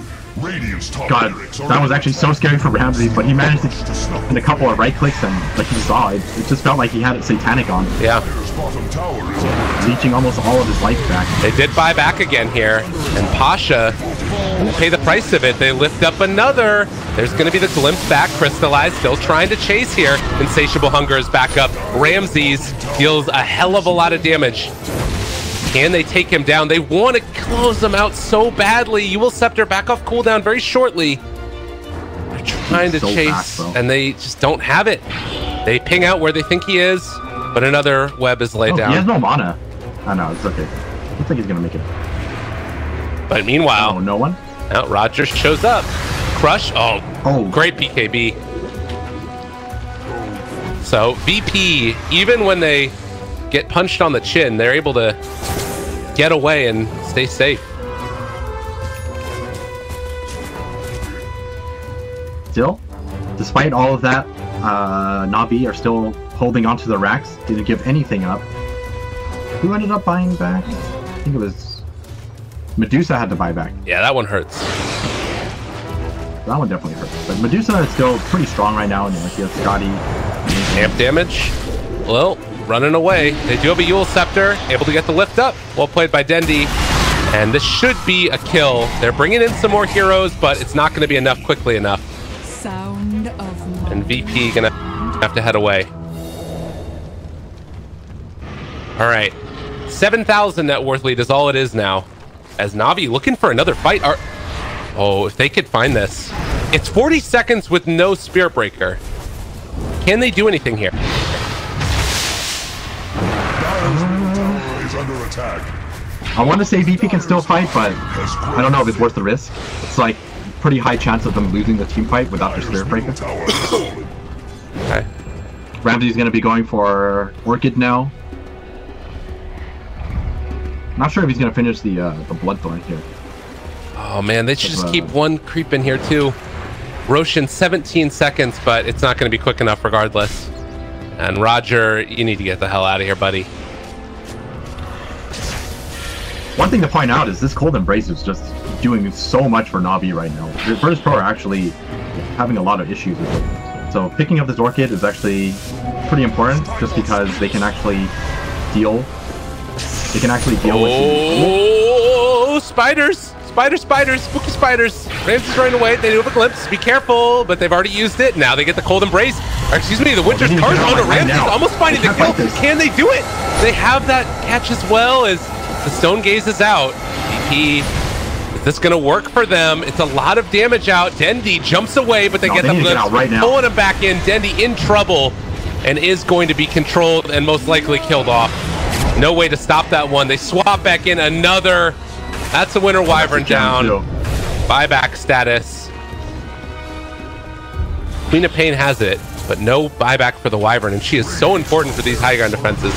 God, that was actually so scary for Ramsey, but he managed to in a couple of right clicks, and like you saw, it just felt like he had Satanic on. Yeah. Leeching almost all of his life back. They did buy back again here, and Pasha will pay the price of it. They lift up another. There's going to be the glimpse back. Crystallized still trying to chase here. Insatiable Hunger is back up. Ramses deals a hell of a lot of damage. Can they take him down? They want to close him out so badly. You will Scepter back off cooldown very shortly. They're trying to chase, fast, and they just don't have it. They ping out where they think he is, but another web is laid down. He has no mana. Oh no, it's okay. Looks like he's gonna make it. But meanwhile, no one. Now Rogers shows up. Crush. Oh, great BKB. So VP, even when they get punched on the chin, they're able to get away and stay safe. Still, despite all of that, Navi are still holding onto the racks. Didn't give anything up. Who ended up buying back? I think it was Medusa had to buy back. Yeah, that one hurts. That one definitely hurts. But Medusa is still pretty strong right now, and he has Scotty. Amp damage. Well, running away. They do have a Yule Scepter, able to get the lift up. Well played by Dendi. And this should be a kill. They're bringing in some more heroes, but it's not going to be enough quickly enough. Sound of and VP gonna Have to head away. All right. 7,000 net worth lead is all it is now. As Navi looking for another fight. Oh, if they could find this. It's 40 seconds with no Spirit Breaker. Can they do anything here? Is under attack. I want to say VP can still fight, but I don't know if it's worth the risk. It's like pretty high chance of them losing the team fight without their Spirit Breaker. Okay. Ramsey's going to be going for Orchid now. Not sure if he's going to finish the Bloodthorn here. Oh man, they should just keep one creep in here too. Roshan 17 seconds, but it's not going to be quick enough regardless. And Roger, you need to get the hell out of here, buddy. One thing to point out is this Cold Embrace is just doing so much for Navi right now. Virtus.Pro are actually having a lot of issues with it. So picking up this Orchid is actually pretty important, just because they can actually deal. They can actually deal with the spiders! Spiders! Spooky spiders! Ramsey's running away. They do have a glimpse. Be careful, but they've already used it. Now they get the Cold Embrace. Or, excuse me, the Winter's Curse. Oh no, Ramsey's almost finding the kill. Can they do it? They have that catch as well as the Stone Gaze is out. VP, is this going to work for them? It's a lot of damage out. Dendy jumps away, but they get the glimpse. Pulling him back in. Dendy in trouble and is going to be controlled and most likely killed off. No way to stop that one. They swap back in another. That's a Winter Wyvern down. Buyback status. Queen of Pain has it, but no buyback for the Wyvern, and she is so important for these high ground defenses.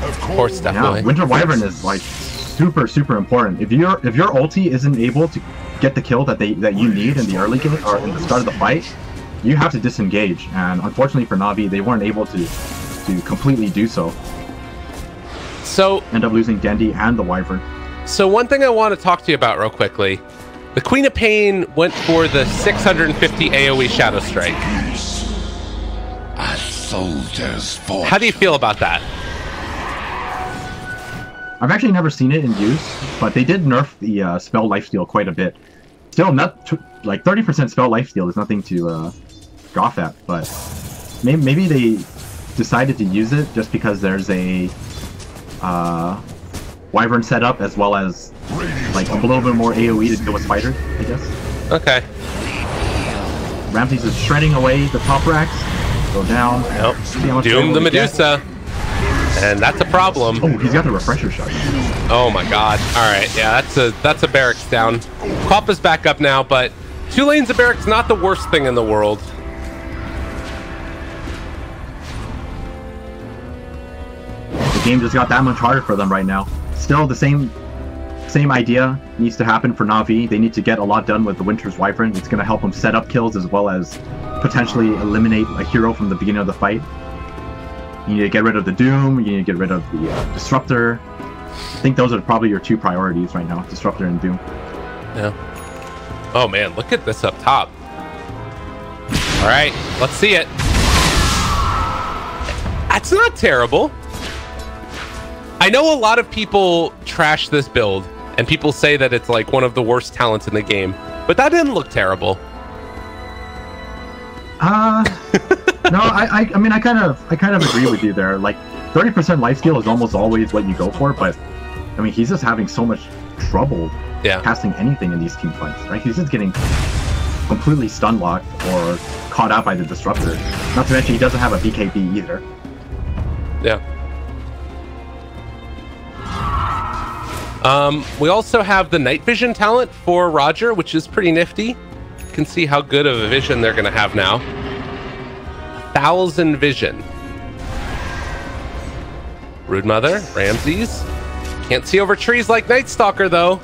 Of course, definitely. Yeah, Winter Wyvern is like super important. If your ulti isn't able to get the kill that you need in the early game or in the start of the fight, you have to disengage. And unfortunately for Navi, they weren't able to completely do so. So end up losing Dendy and the Wyvern. So one thing I want to talk to you about real quickly. The Queen of Pain went for the 650 AoE Shadow Strike. A soldier's fortune. How do you feel about that? I've actually never seen it in use, but they did nerf the spell lifesteal quite a bit. Still, not like 30% spell lifesteal is nothing to scoff at, but maybe they decided to use it just because there's a Wyvern setup as well as like a little bit more AoE to deal with spiders, I guess. Okay. Ramsey's just shredding away the top racks. Go down. Nope. Doom the Medusa. And that's a problem. Oh, he's got the refresher shot. Oh my god. Alright, yeah, that's a barracks down. Koppa's back up now, but 2 lanes of barracks not the worst thing in the world. The game just got that much harder for them right now. Still the same idea needs to happen for Navi. They need to get a lot done with the Winter's Wyvern. It's going to help them set up kills as well as potentially eliminate a hero from the beginning of the fight. You need to get rid of the Doom, you need to get rid of the Disruptor. I think those are probably your 2 priorities right now, Disruptor and Doom. Yeah. Oh man, look at this up top. Alright, let's see it. That's not terrible. I know a lot of people trash this build, and people say that it's like one of the worst talents in the game, but that didn't look terrible. No, I mean I kind of agree with you there. Like 30% lifesteal is almost always what you go for, but I mean he's just having so much trouble casting anything in these team fights, right? He's just getting completely stun locked or caught out by the Disruptor. Not to mention he doesn't have a BKB either. Yeah. We also have the night vision talent for Roger, which is pretty nifty. You can see how good of a vision they're going to have now. 1,000 vision. Brood Mother, Ramses. Can't see over trees like Night Stalker, though.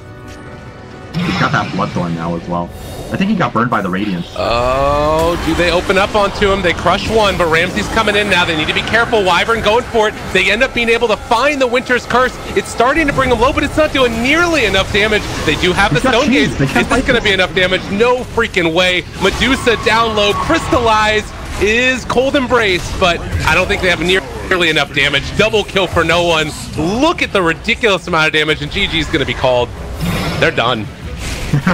He's got that Bloodthorn now as well. I think he got burned by the Radiance. Oh, do they open up onto him? They crush one, but Ramsey's coming in now. They need to be careful. Wyvern going for it. They end up being able to find the Winter's Curse. It's starting to bring them low, but it's not doing nearly enough damage. They do have the Stone Gaze. Is this going to be enough damage? No freaking way. Medusa down low. Crystallize is Cold Embrace, but I don't think they have nearly enough damage. Double kill for no one. Look at the ridiculous amount of damage, and GG's going to be called. They're done.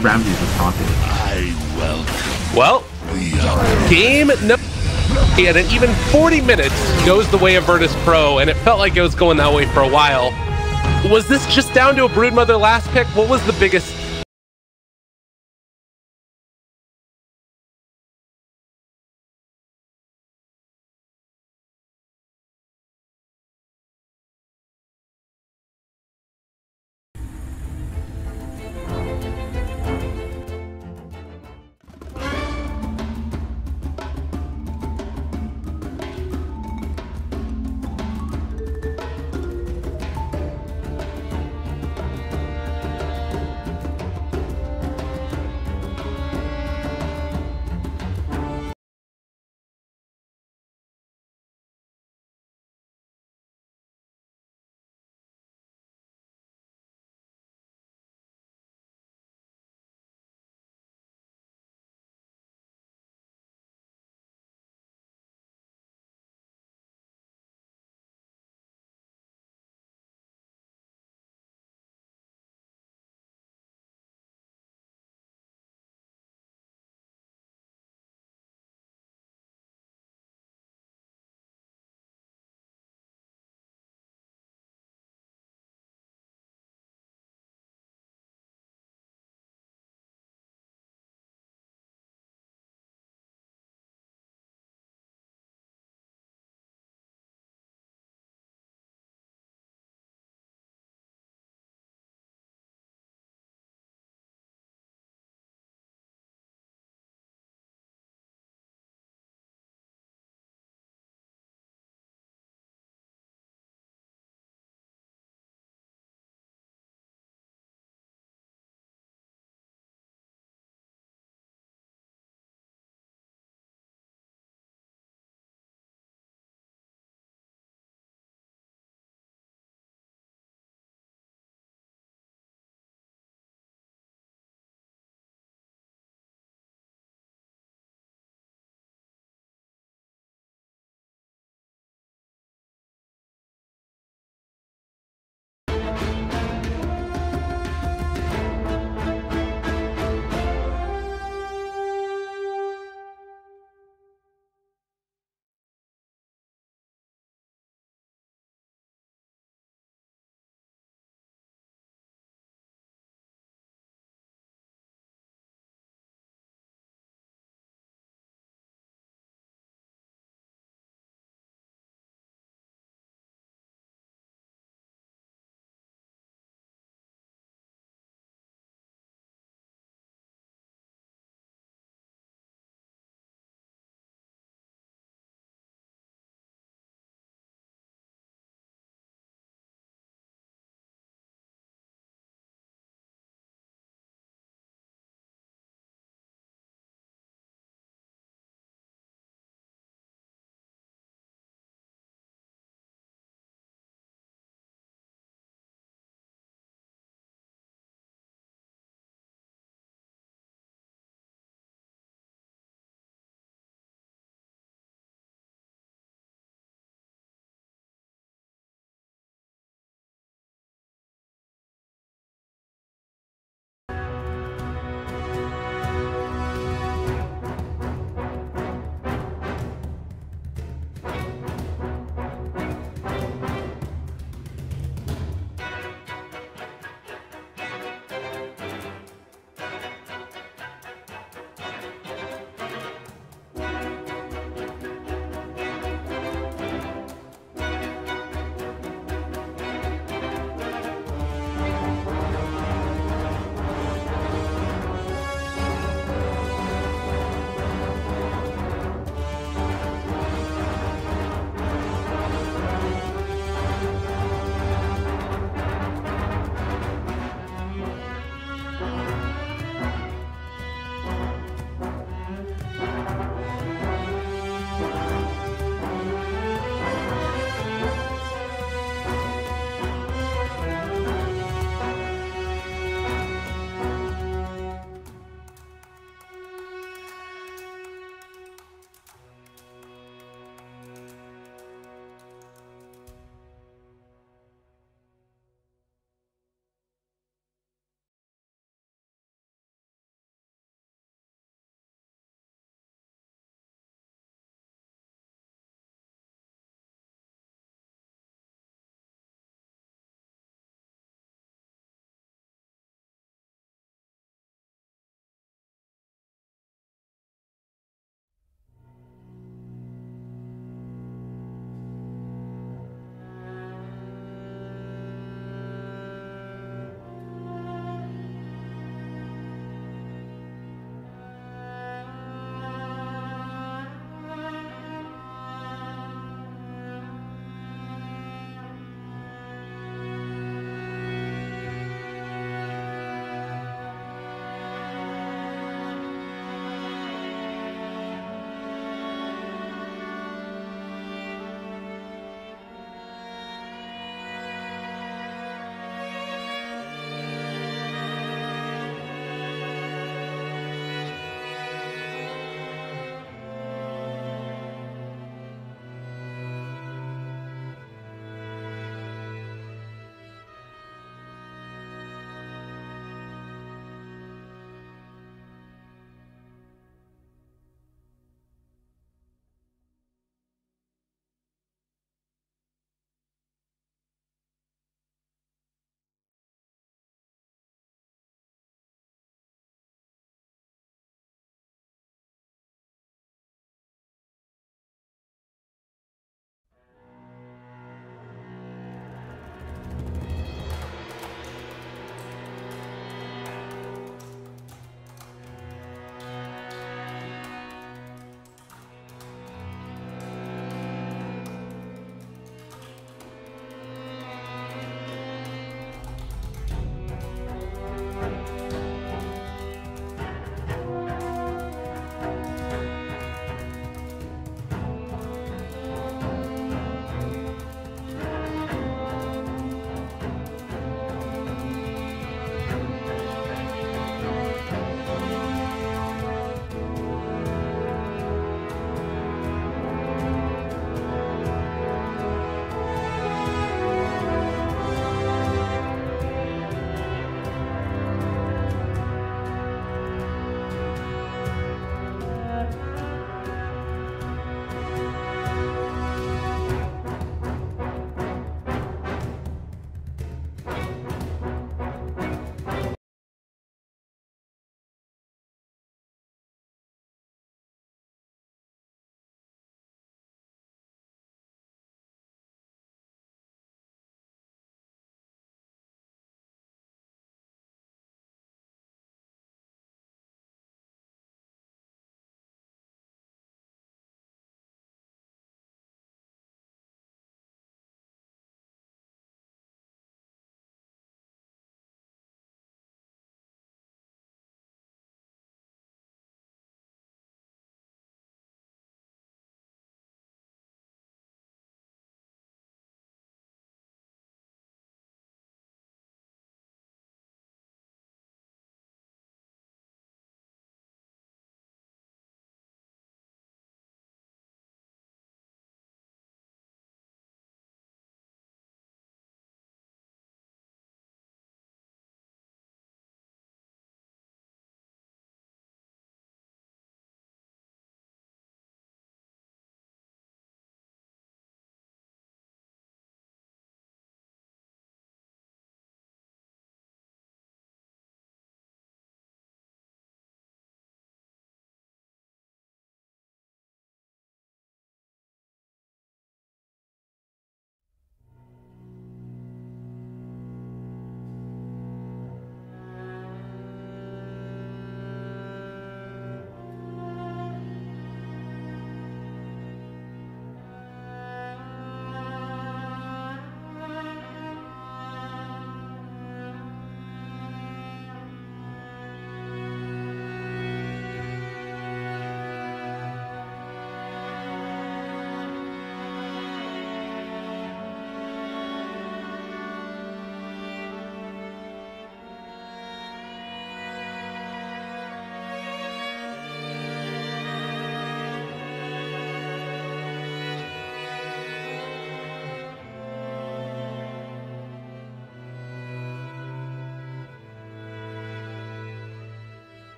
Ramsey's just taunting. Well, Game no. And an even 40 minutes goes the way of Virtus.Pro, and it felt like it was going that way for a while. Was this just down to a Broodmother last pick? What was the biggest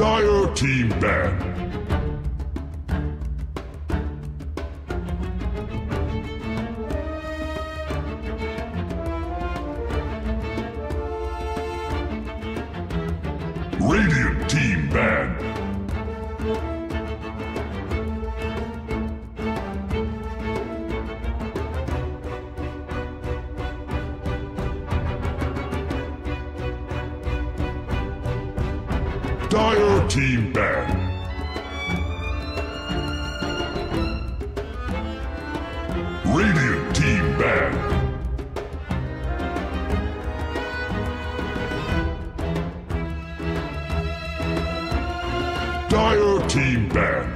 Dire team ban. Radiant team ban. Dire team ban. Radiant team ban. Dire team ban.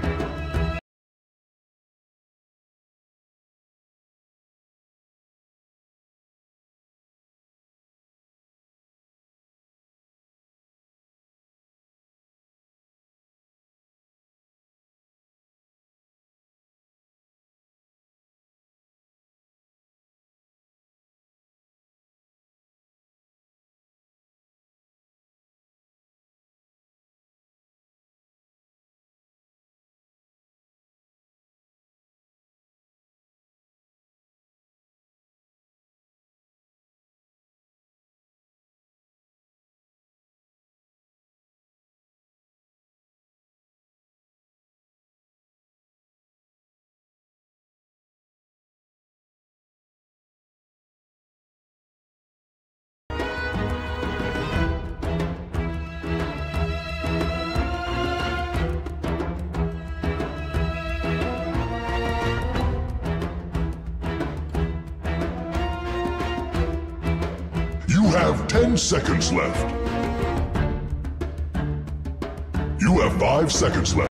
You have 10 seconds left. You have 5 seconds left.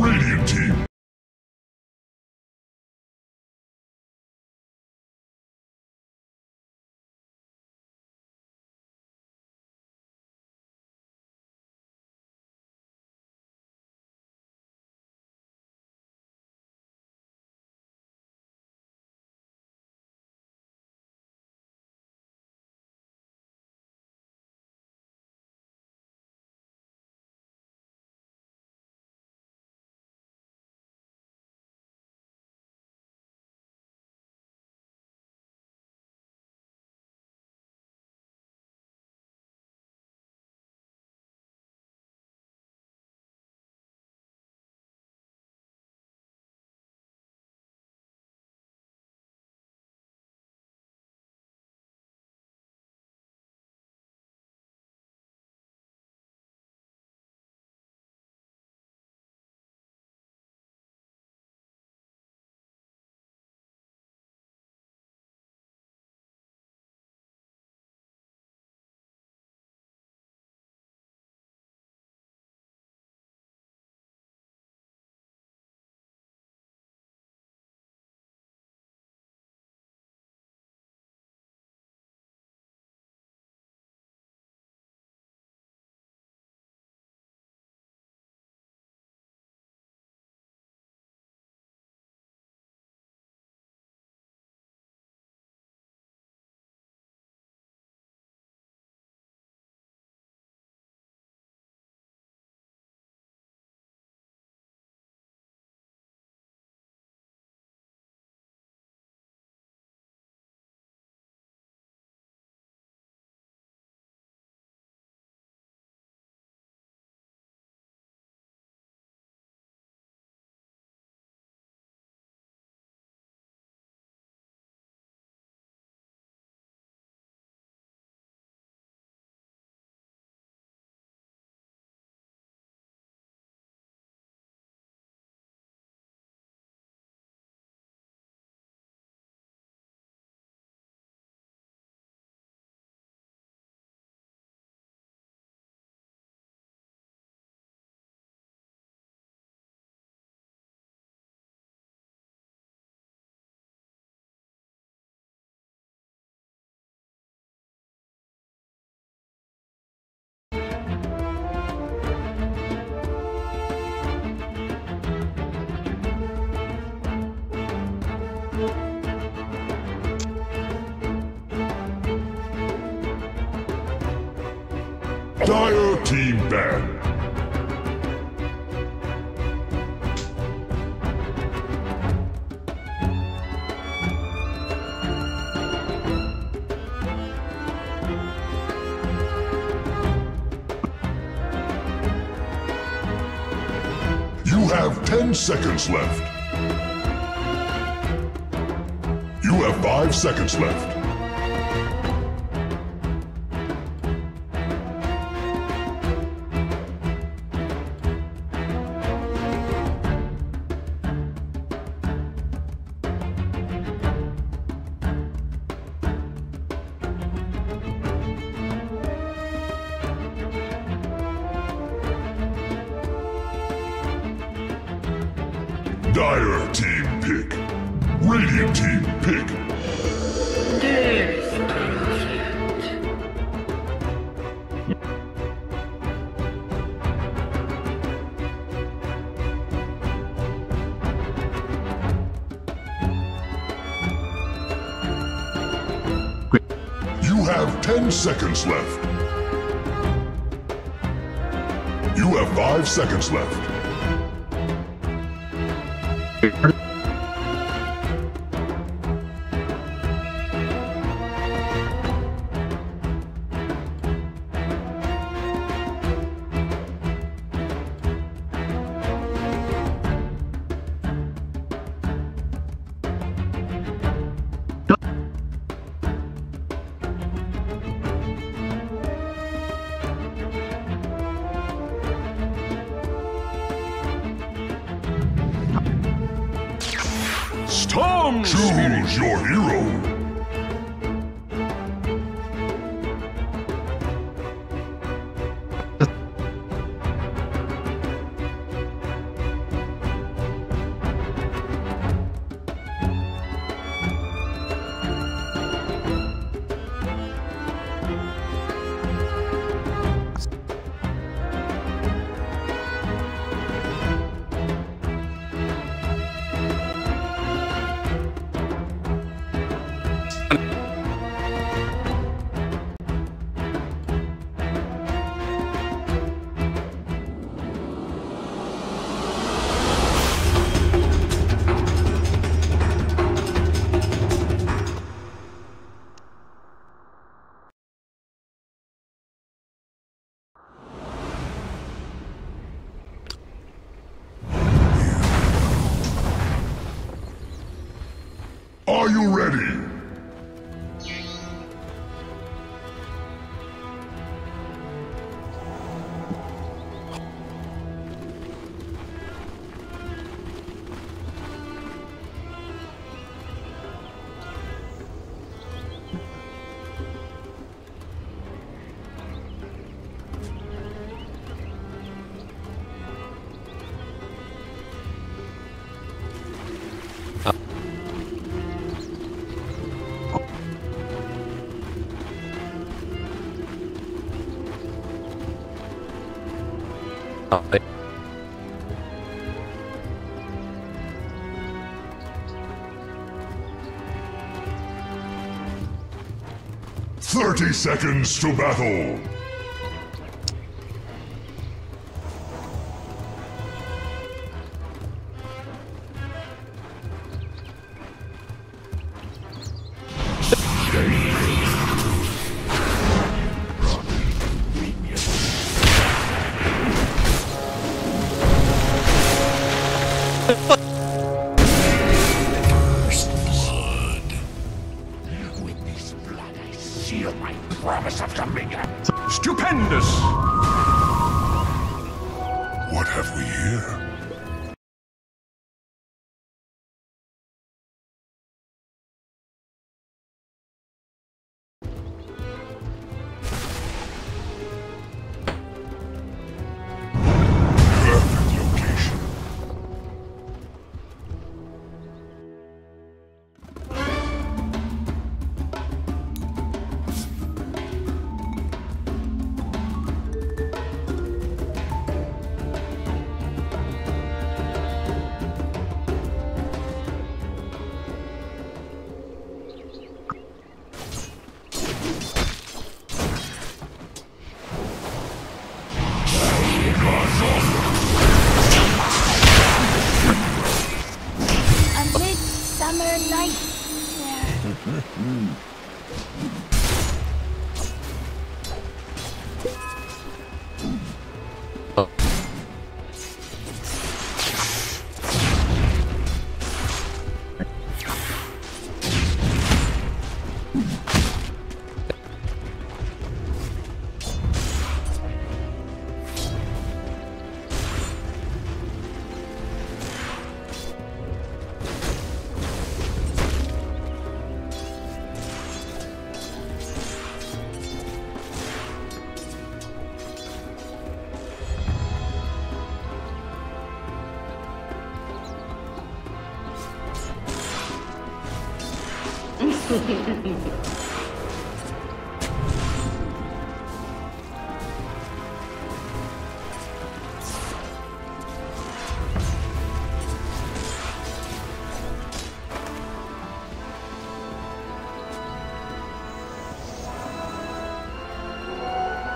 Radiant team. Dire team ban. You have 10 seconds left. You have 5 seconds left. Dire team pick. Radiant team pick. There's profit. You have 10 seconds left. You have 5 seconds left. Storm Choose your hero. 30 seconds to battle. Stupendous! What have we here? Perfect location. A midsummer night there.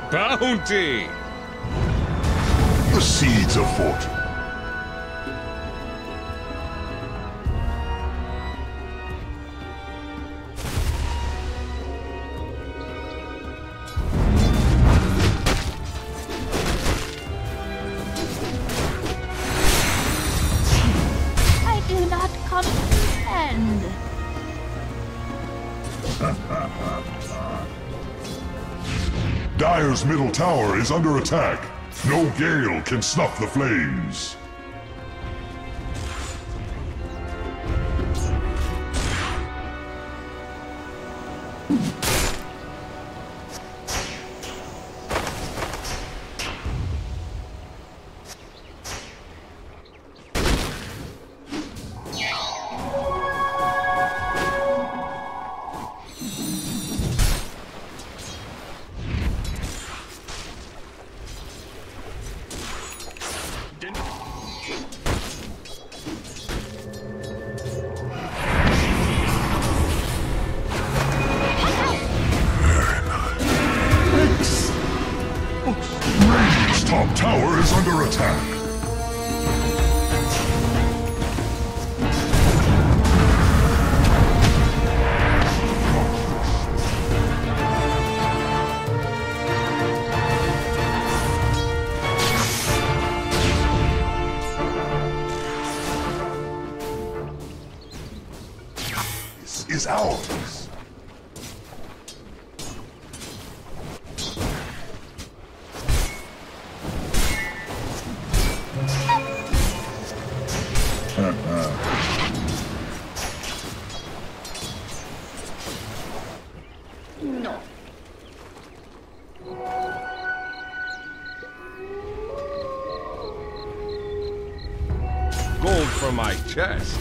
Bounty! The seeds of fortune. I do not comprehend. Dire's middle tower is under attack. No gale can snuff the flames. Radiant's top tower is under attack. This is ours. No. Gold for my chest.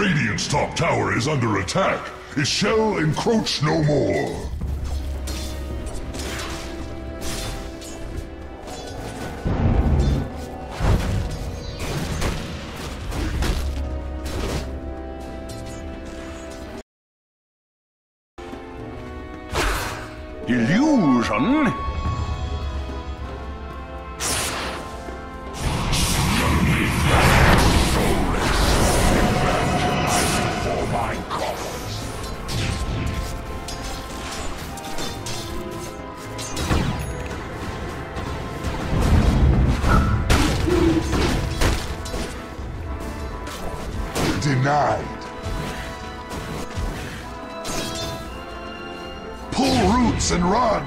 Radiant's top tower is under attack. It shall encroach no more. Illusion? Denied. Pull roots and run!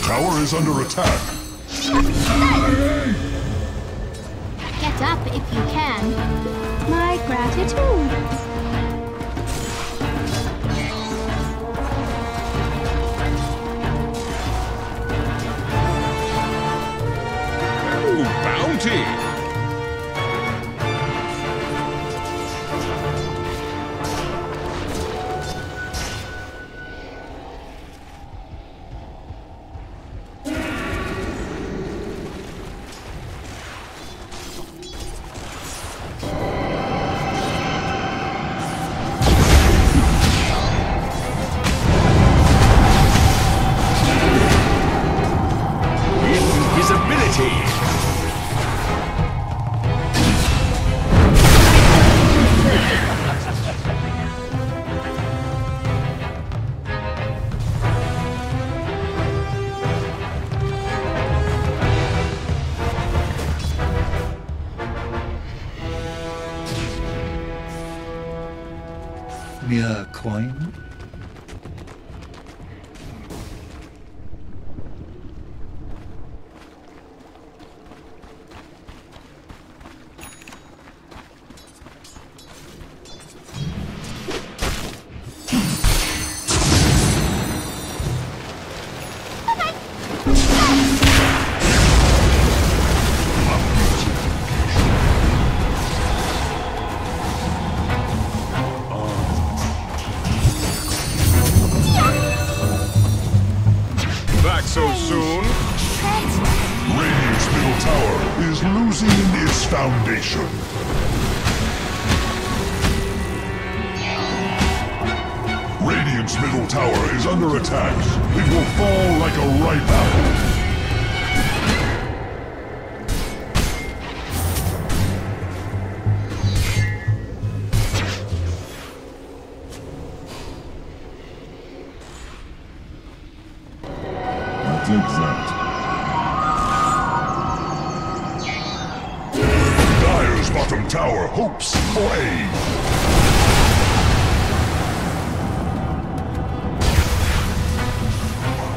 Tower is under attack. Get up if you can. My gratitude. Ooh, bounty! Mere coin? So soon? Radiant's middle tower is losing its foundation. Radiant's middle tower is under attack. It will fall like a ripe apple. Dire's bottom tower hopes for aid.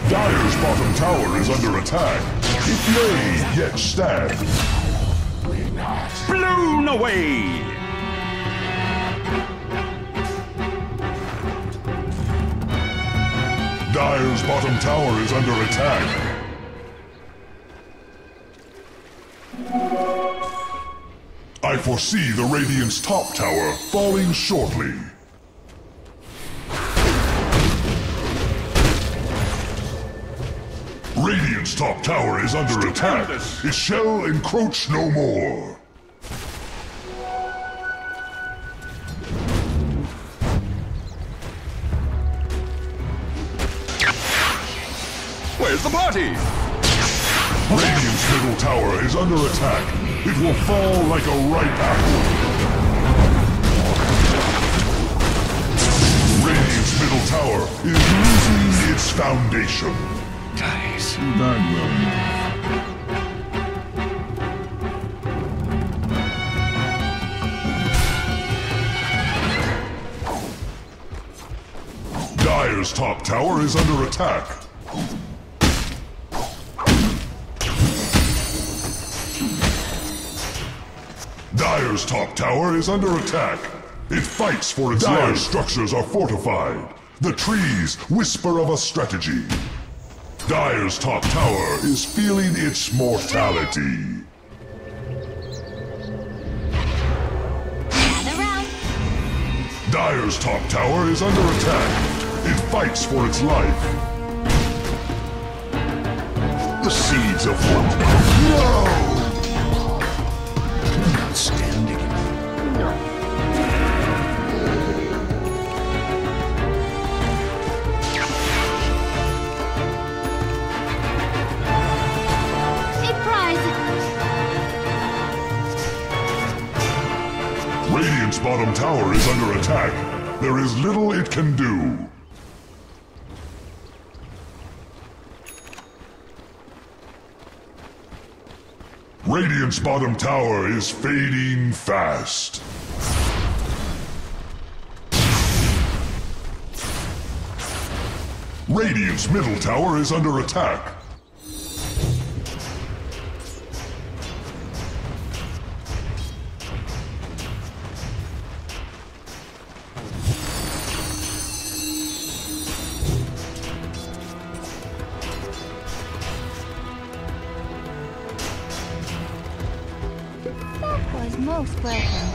Dire's bottom tower is under attack. It may yet stand. Blown away! Dire's bottom tower is under attack. I foresee the Radiant's top tower falling shortly. Radiant's top tower is under attack. It shall encroach no more. Where's the party? Radiant's middle tower is under attack. It will fall like a ripe apple. Radiant's middle tower is losing its foundation. Guys, not well enough. Dire's top tower is under attack. Dire's top tower is under attack. It fights for its life. Dire's structures are fortified. The trees whisper of a strategy. Dire's top tower is feeling its mortality. Dire's top tower is under attack. It fights for its life. The seeds of what? No! Outstanding. Radiant's bottom tower is under attack. There is little it can do. Radiant's bottom tower is fading fast. Radiant's middle tower is under attack. Most welcome.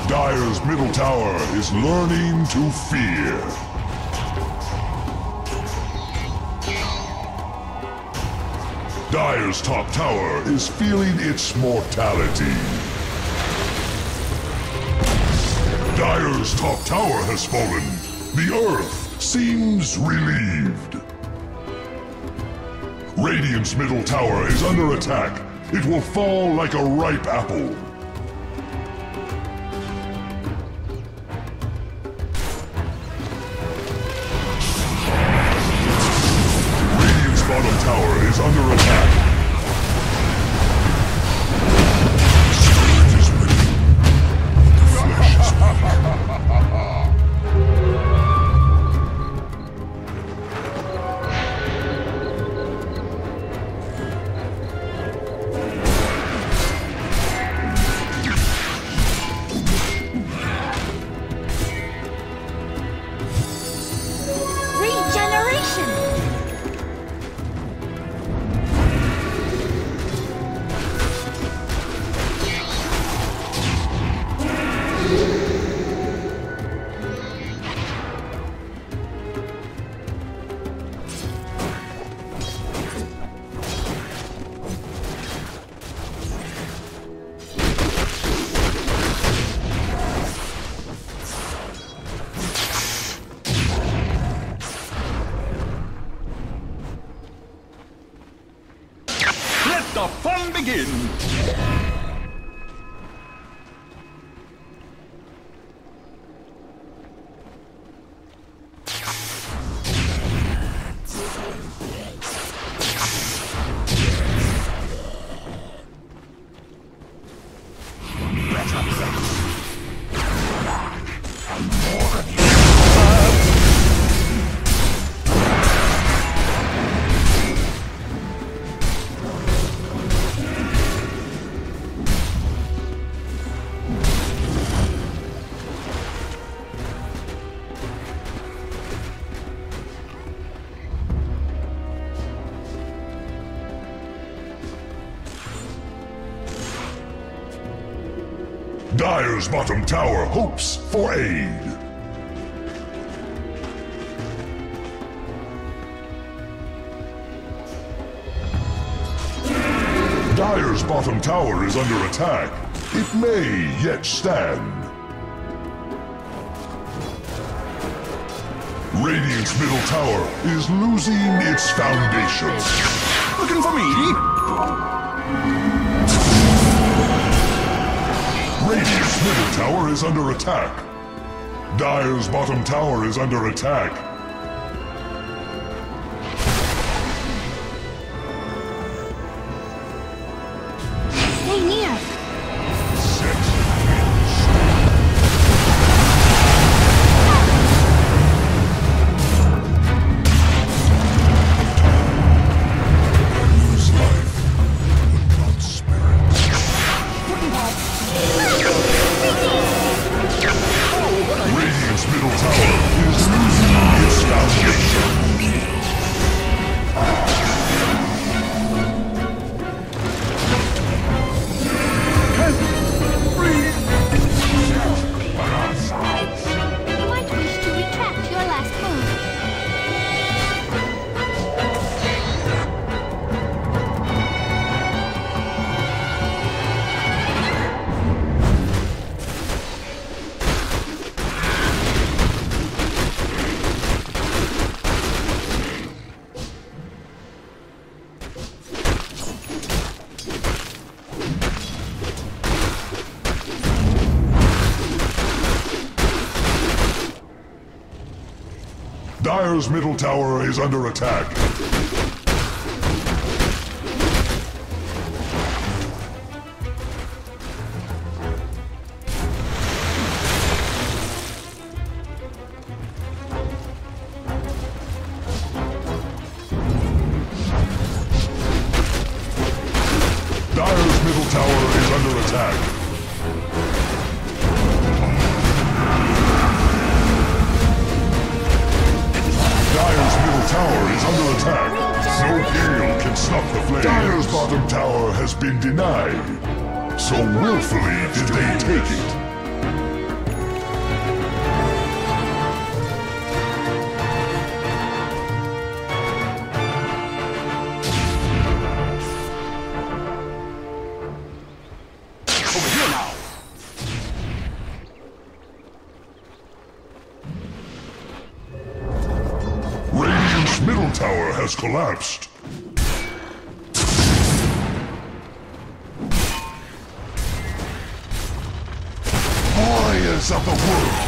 Dire's middle tower is learning to fear. Dire's top tower is feeling its mortality. Dire's top tower has fallen. The earth seems relieved. Radiant's middle tower is under attack. It will fall like a ripe apple. Radiant's bottom tower is under attack. Spirit is ready. The flesh is weak. The fun begins! Dire's bottom tower hopes for aid. Dire's bottom tower is under attack. It may yet stand. Radiant's middle tower is losing its foundation. Looking for me? Radiant's middle tower is under attack. Dire's bottom tower is under attack. Stay near. Set. Radiant's middle tower is losing its foundation. You might wish to retract your last move. Dire's middle tower is under attack. Dire's middle tower is under attack. Dire's middle tower is under attack. No gale can stop the flame. Dire's bottom tower has been denied. So willfully did they take it. Over here now. Radiant's middle tower has collapsed. Warriors of the world.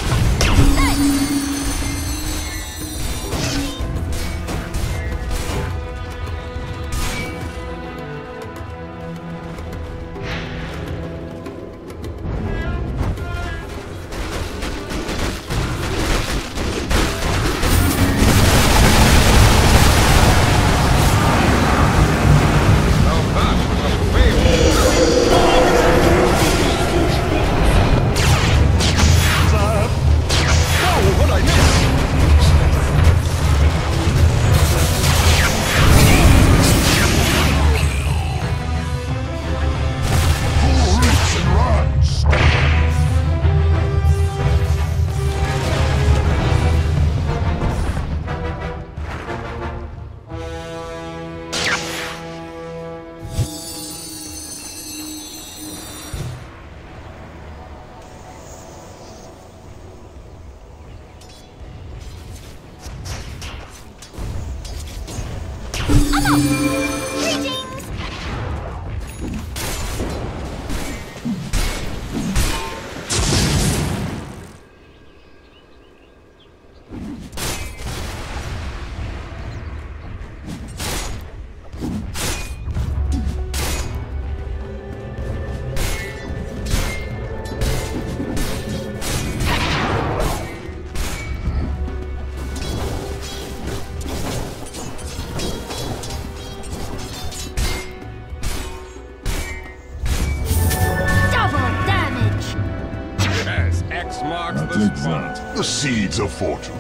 The seeds of fortune.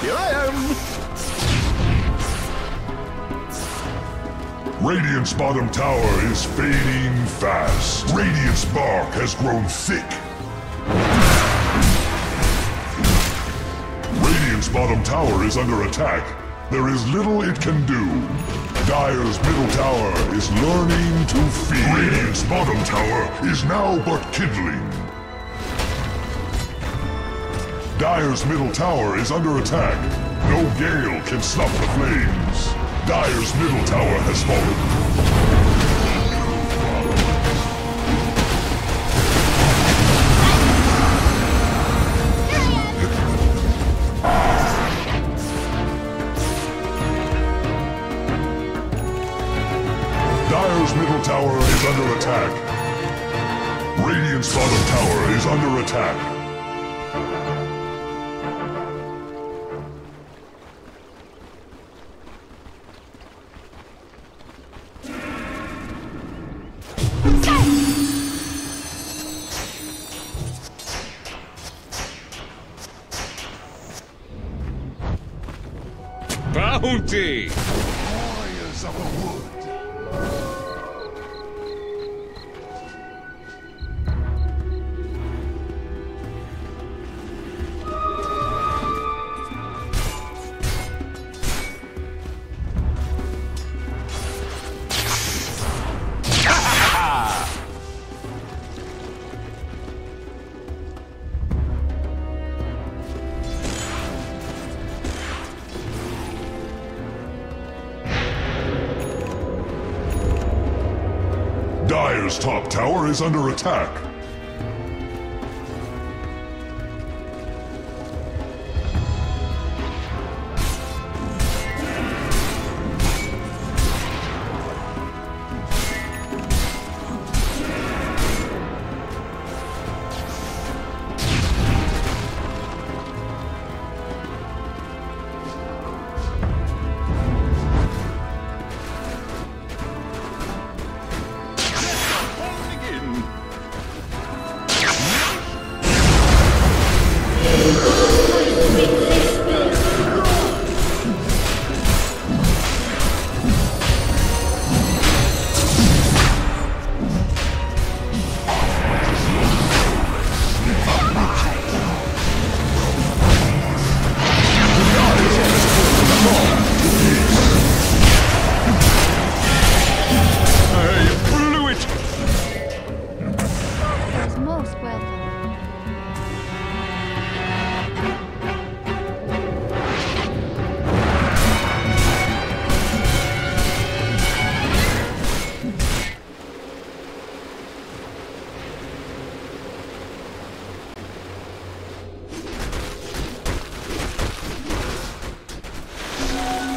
Here I am. Radiant's bottom tower is fading fast. Radiant's bark has grown thick. Radiant's bottom tower is under attack. There is little it can do. Dire's middle tower is learning to fear. Radiant's bottom tower is now but kindling. Dire's middle tower is under attack. No gale can stop the flames. Dire's middle tower has fallen. Dire's middle tower is under attack. Radiant's bottom tower is under attack. Bounty! Warriors of the wood. Dire's top tower is under attack.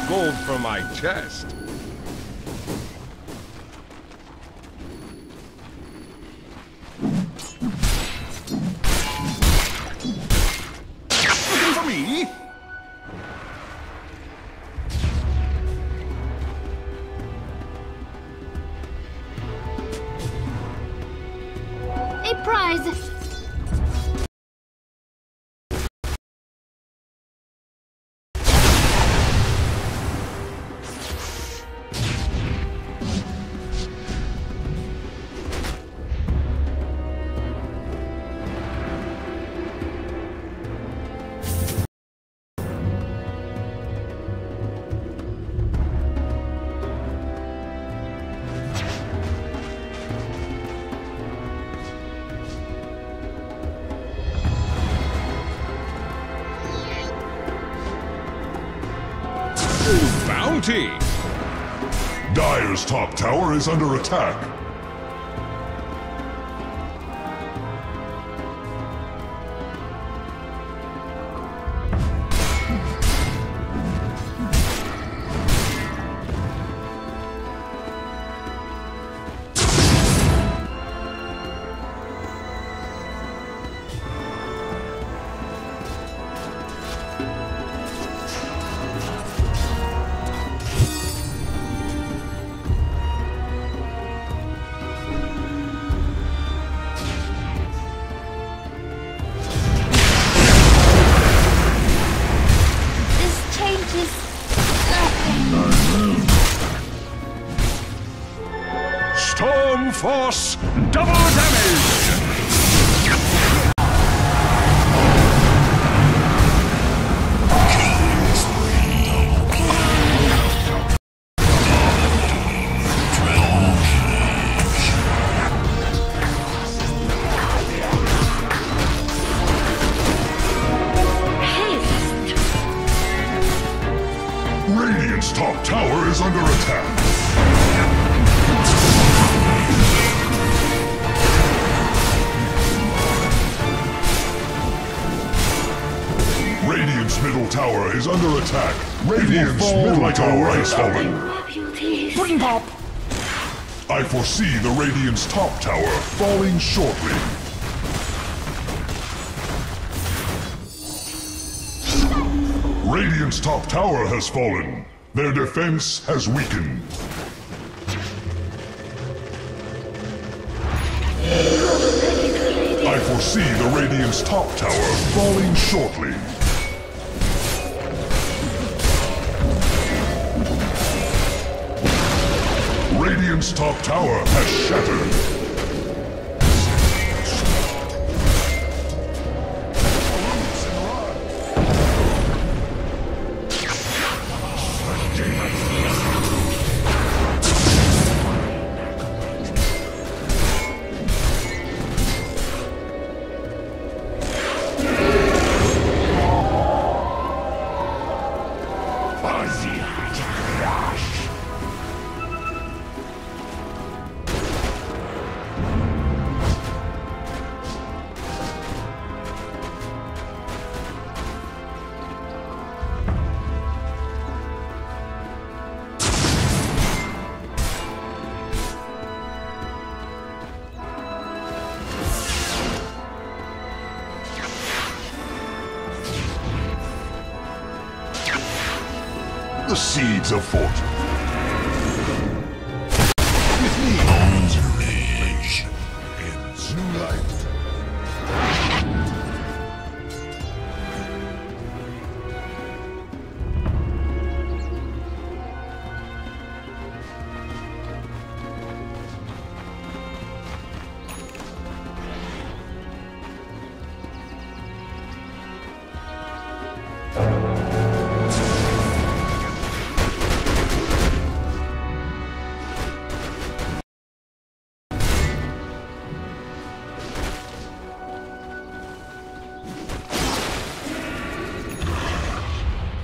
Gold from my chest. Looking for me? A prize! Bounty! Dire's top tower is under attack. Storm Force, double damage! Radiant's top tower is under attack. Radiant's middle tower is under attack. Radiant's middle tower is falling. Pudding pop. I foresee the Radiant's top tower falling shortly. Radiant's top tower has fallen. Their defense has weakened. I foresee the Radiant's top tower falling shortly. Radiant's top tower has shattered. The seeds of fortune. With me, rage ends new life.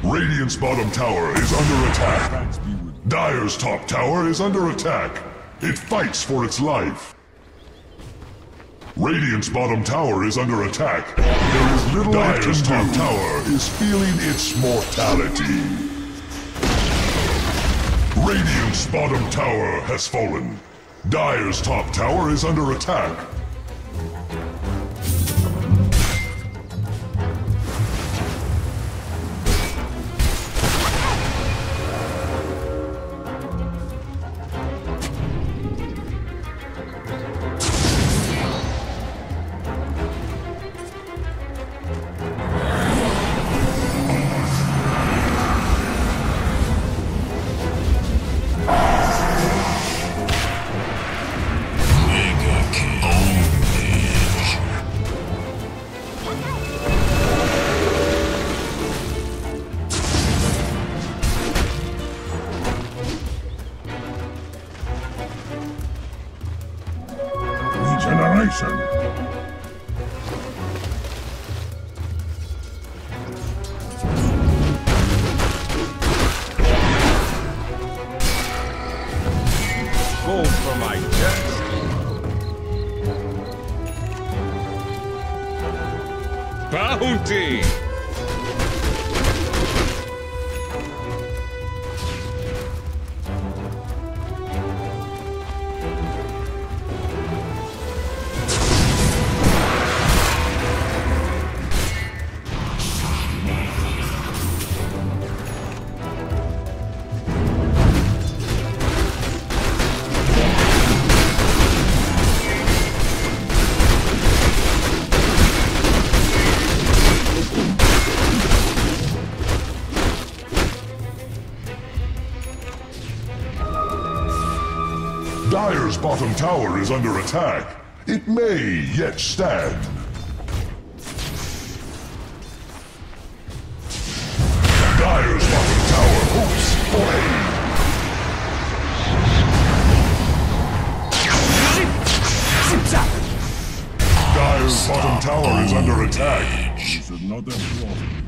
Radiant's bottom tower is under attack. Dire's top tower is under attack. It fights for its life. Radiant's bottom tower is under attack. There is little Dire's top tower is feeling its mortality. Radiant's bottom tower has fallen. Dire's top tower is under attack. Regeneration. Gold for my chest. Bounty! Dire's bottom tower is under attack. It may yet stand. Dire's bottom tower hopes for aid. Dire's bottom tower is under attack. This is not a problem.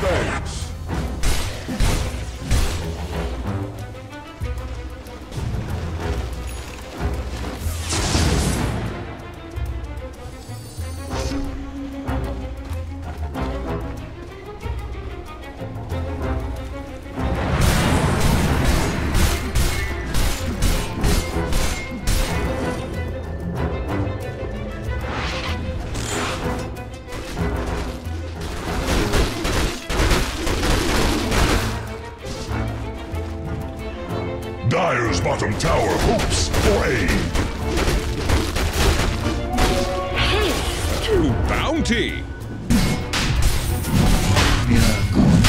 Thanks. tower hopes for aid. To bounty. Give me a coin.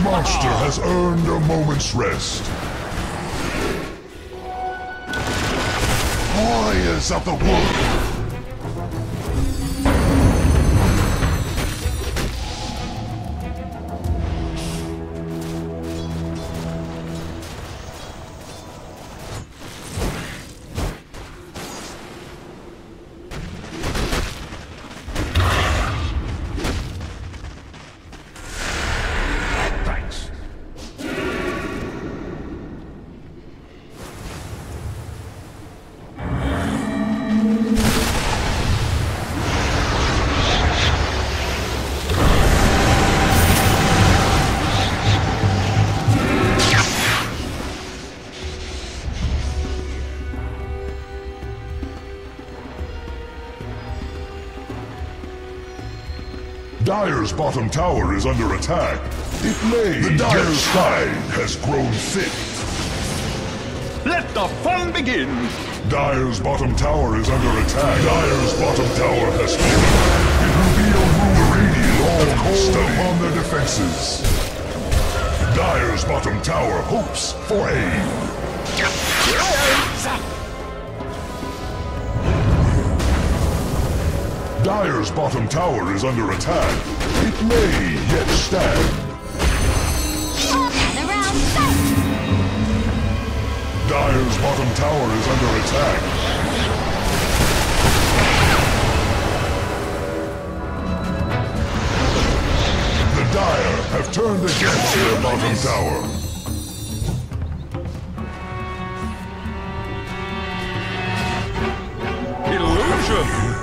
Monster has earned a moment's rest. Warriors of the Wolf. Dire's bottom tower is under attack. It may. The Dire's side has grown thick. Let the fun begin. Dire's bottom tower is under attack. Dire's bottom tower has fallen. It will be a ruin. All called on their defenses. Dire's bottom tower hopes for aid. Dire's bottom tower is under attack. It may yet stand. Dire's bottom tower is under attack. The Dire have turned against their bottom tower. Illusion!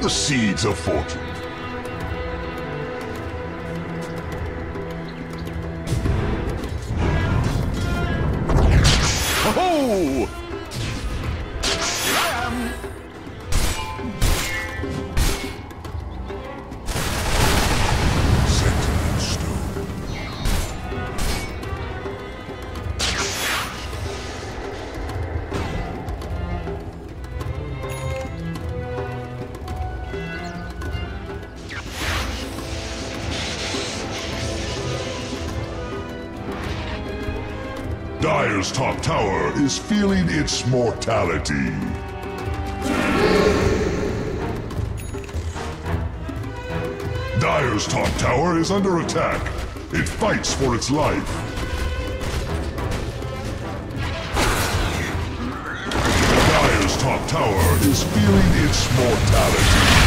The seeds of fortune. Oh! Sentinel stone. Dire's top tower is feeling its mortality. Dire's top tower is under attack. It fights for its life. Dire's top tower is feeling its mortality.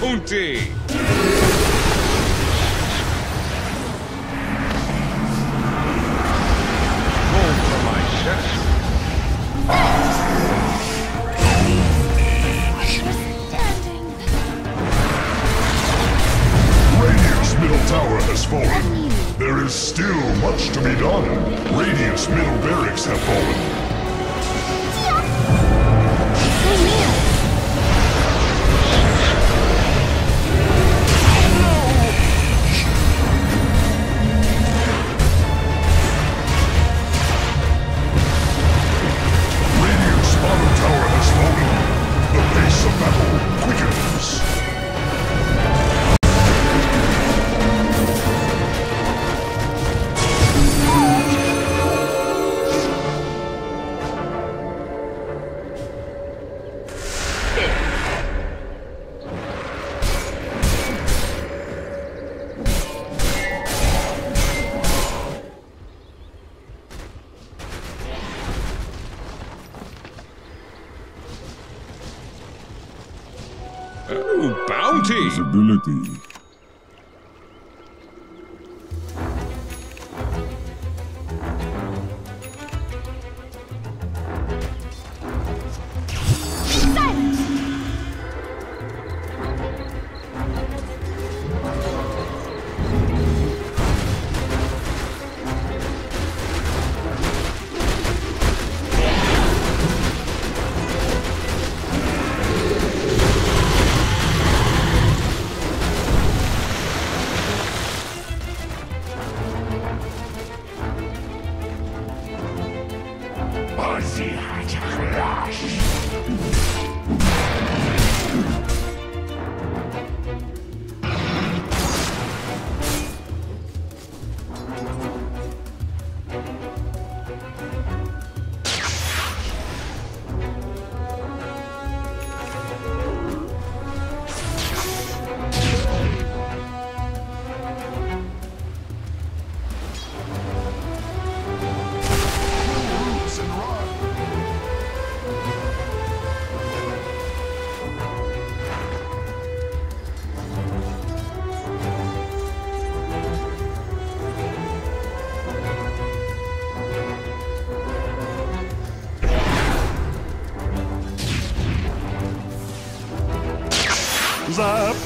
Bounty! Roll for my chest. Radiant's middle tower has fallen. There is still much to be done. Radiant's middle barracks have fallen. Radiant's bottom tower has fallen. The pace of battle quickens. Oh, bounty! Visibility. Zap!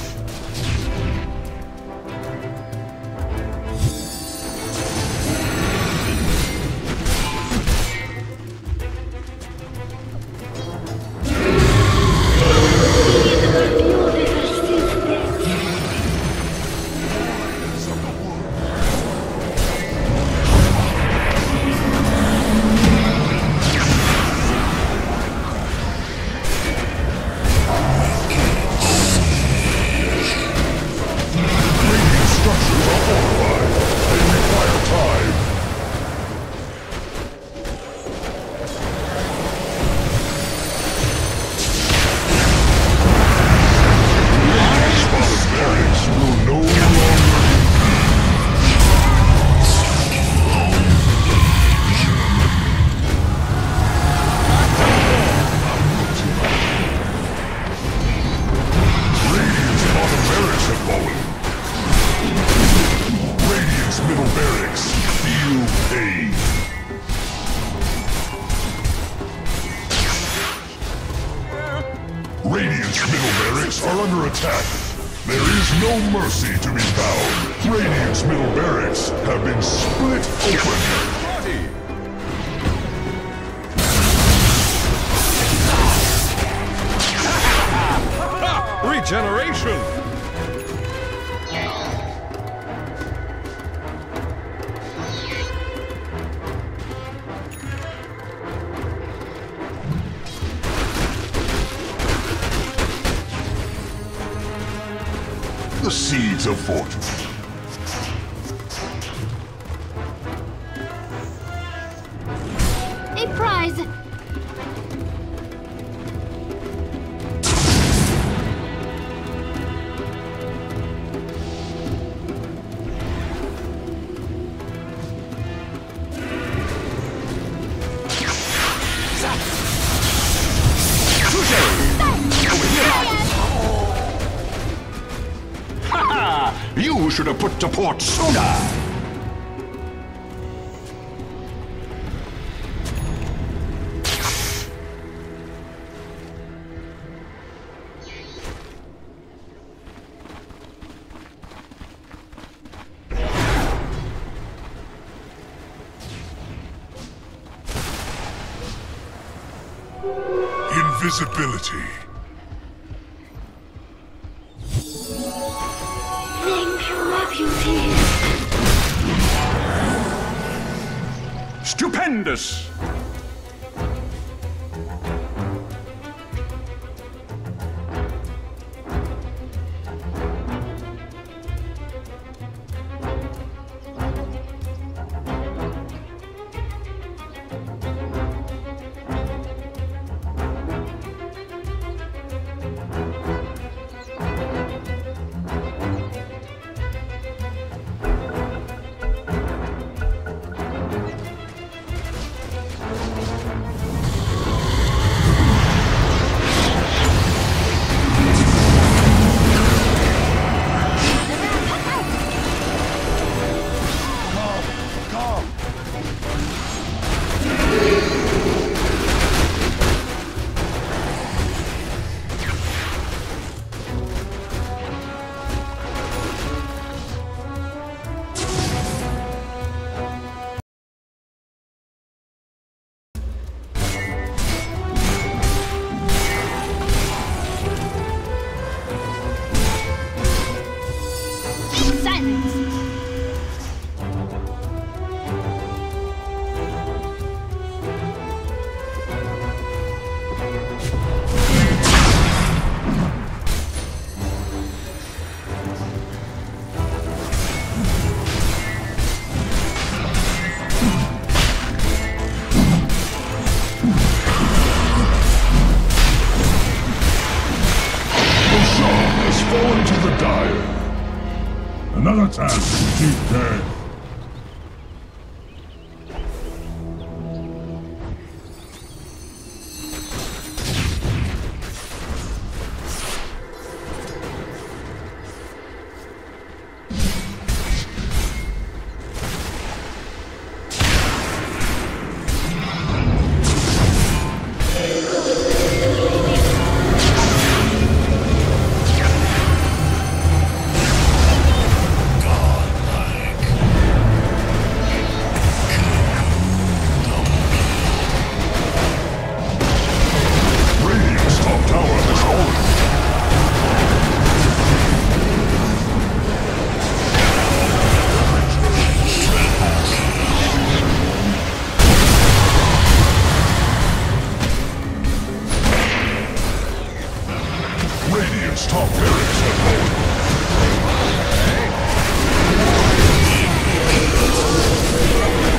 Radiant's middle barracks are under attack. There is no mercy to be found. Radiant's middle barracks have been split open. Regeneration! The seeds of fortune. A prize! You should have put to port sooner! Invisibility. Thank you, refugees. Stupendous! Another task to keep dead. Radiant's top barracks have fallen.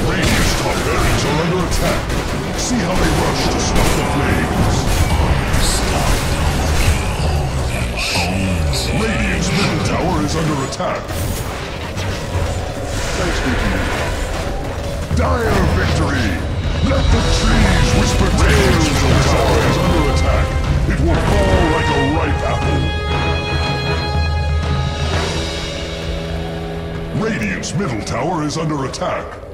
Radiant's top barracks are under attack. See how they rush to stop the flames. Radiant's middle tower is under attack. Thanks, Vincere. Dire victory! Let the trees whisper tales. The tower is under attack. It will fall like a ripe apple. Radiant's middle tower is under attack.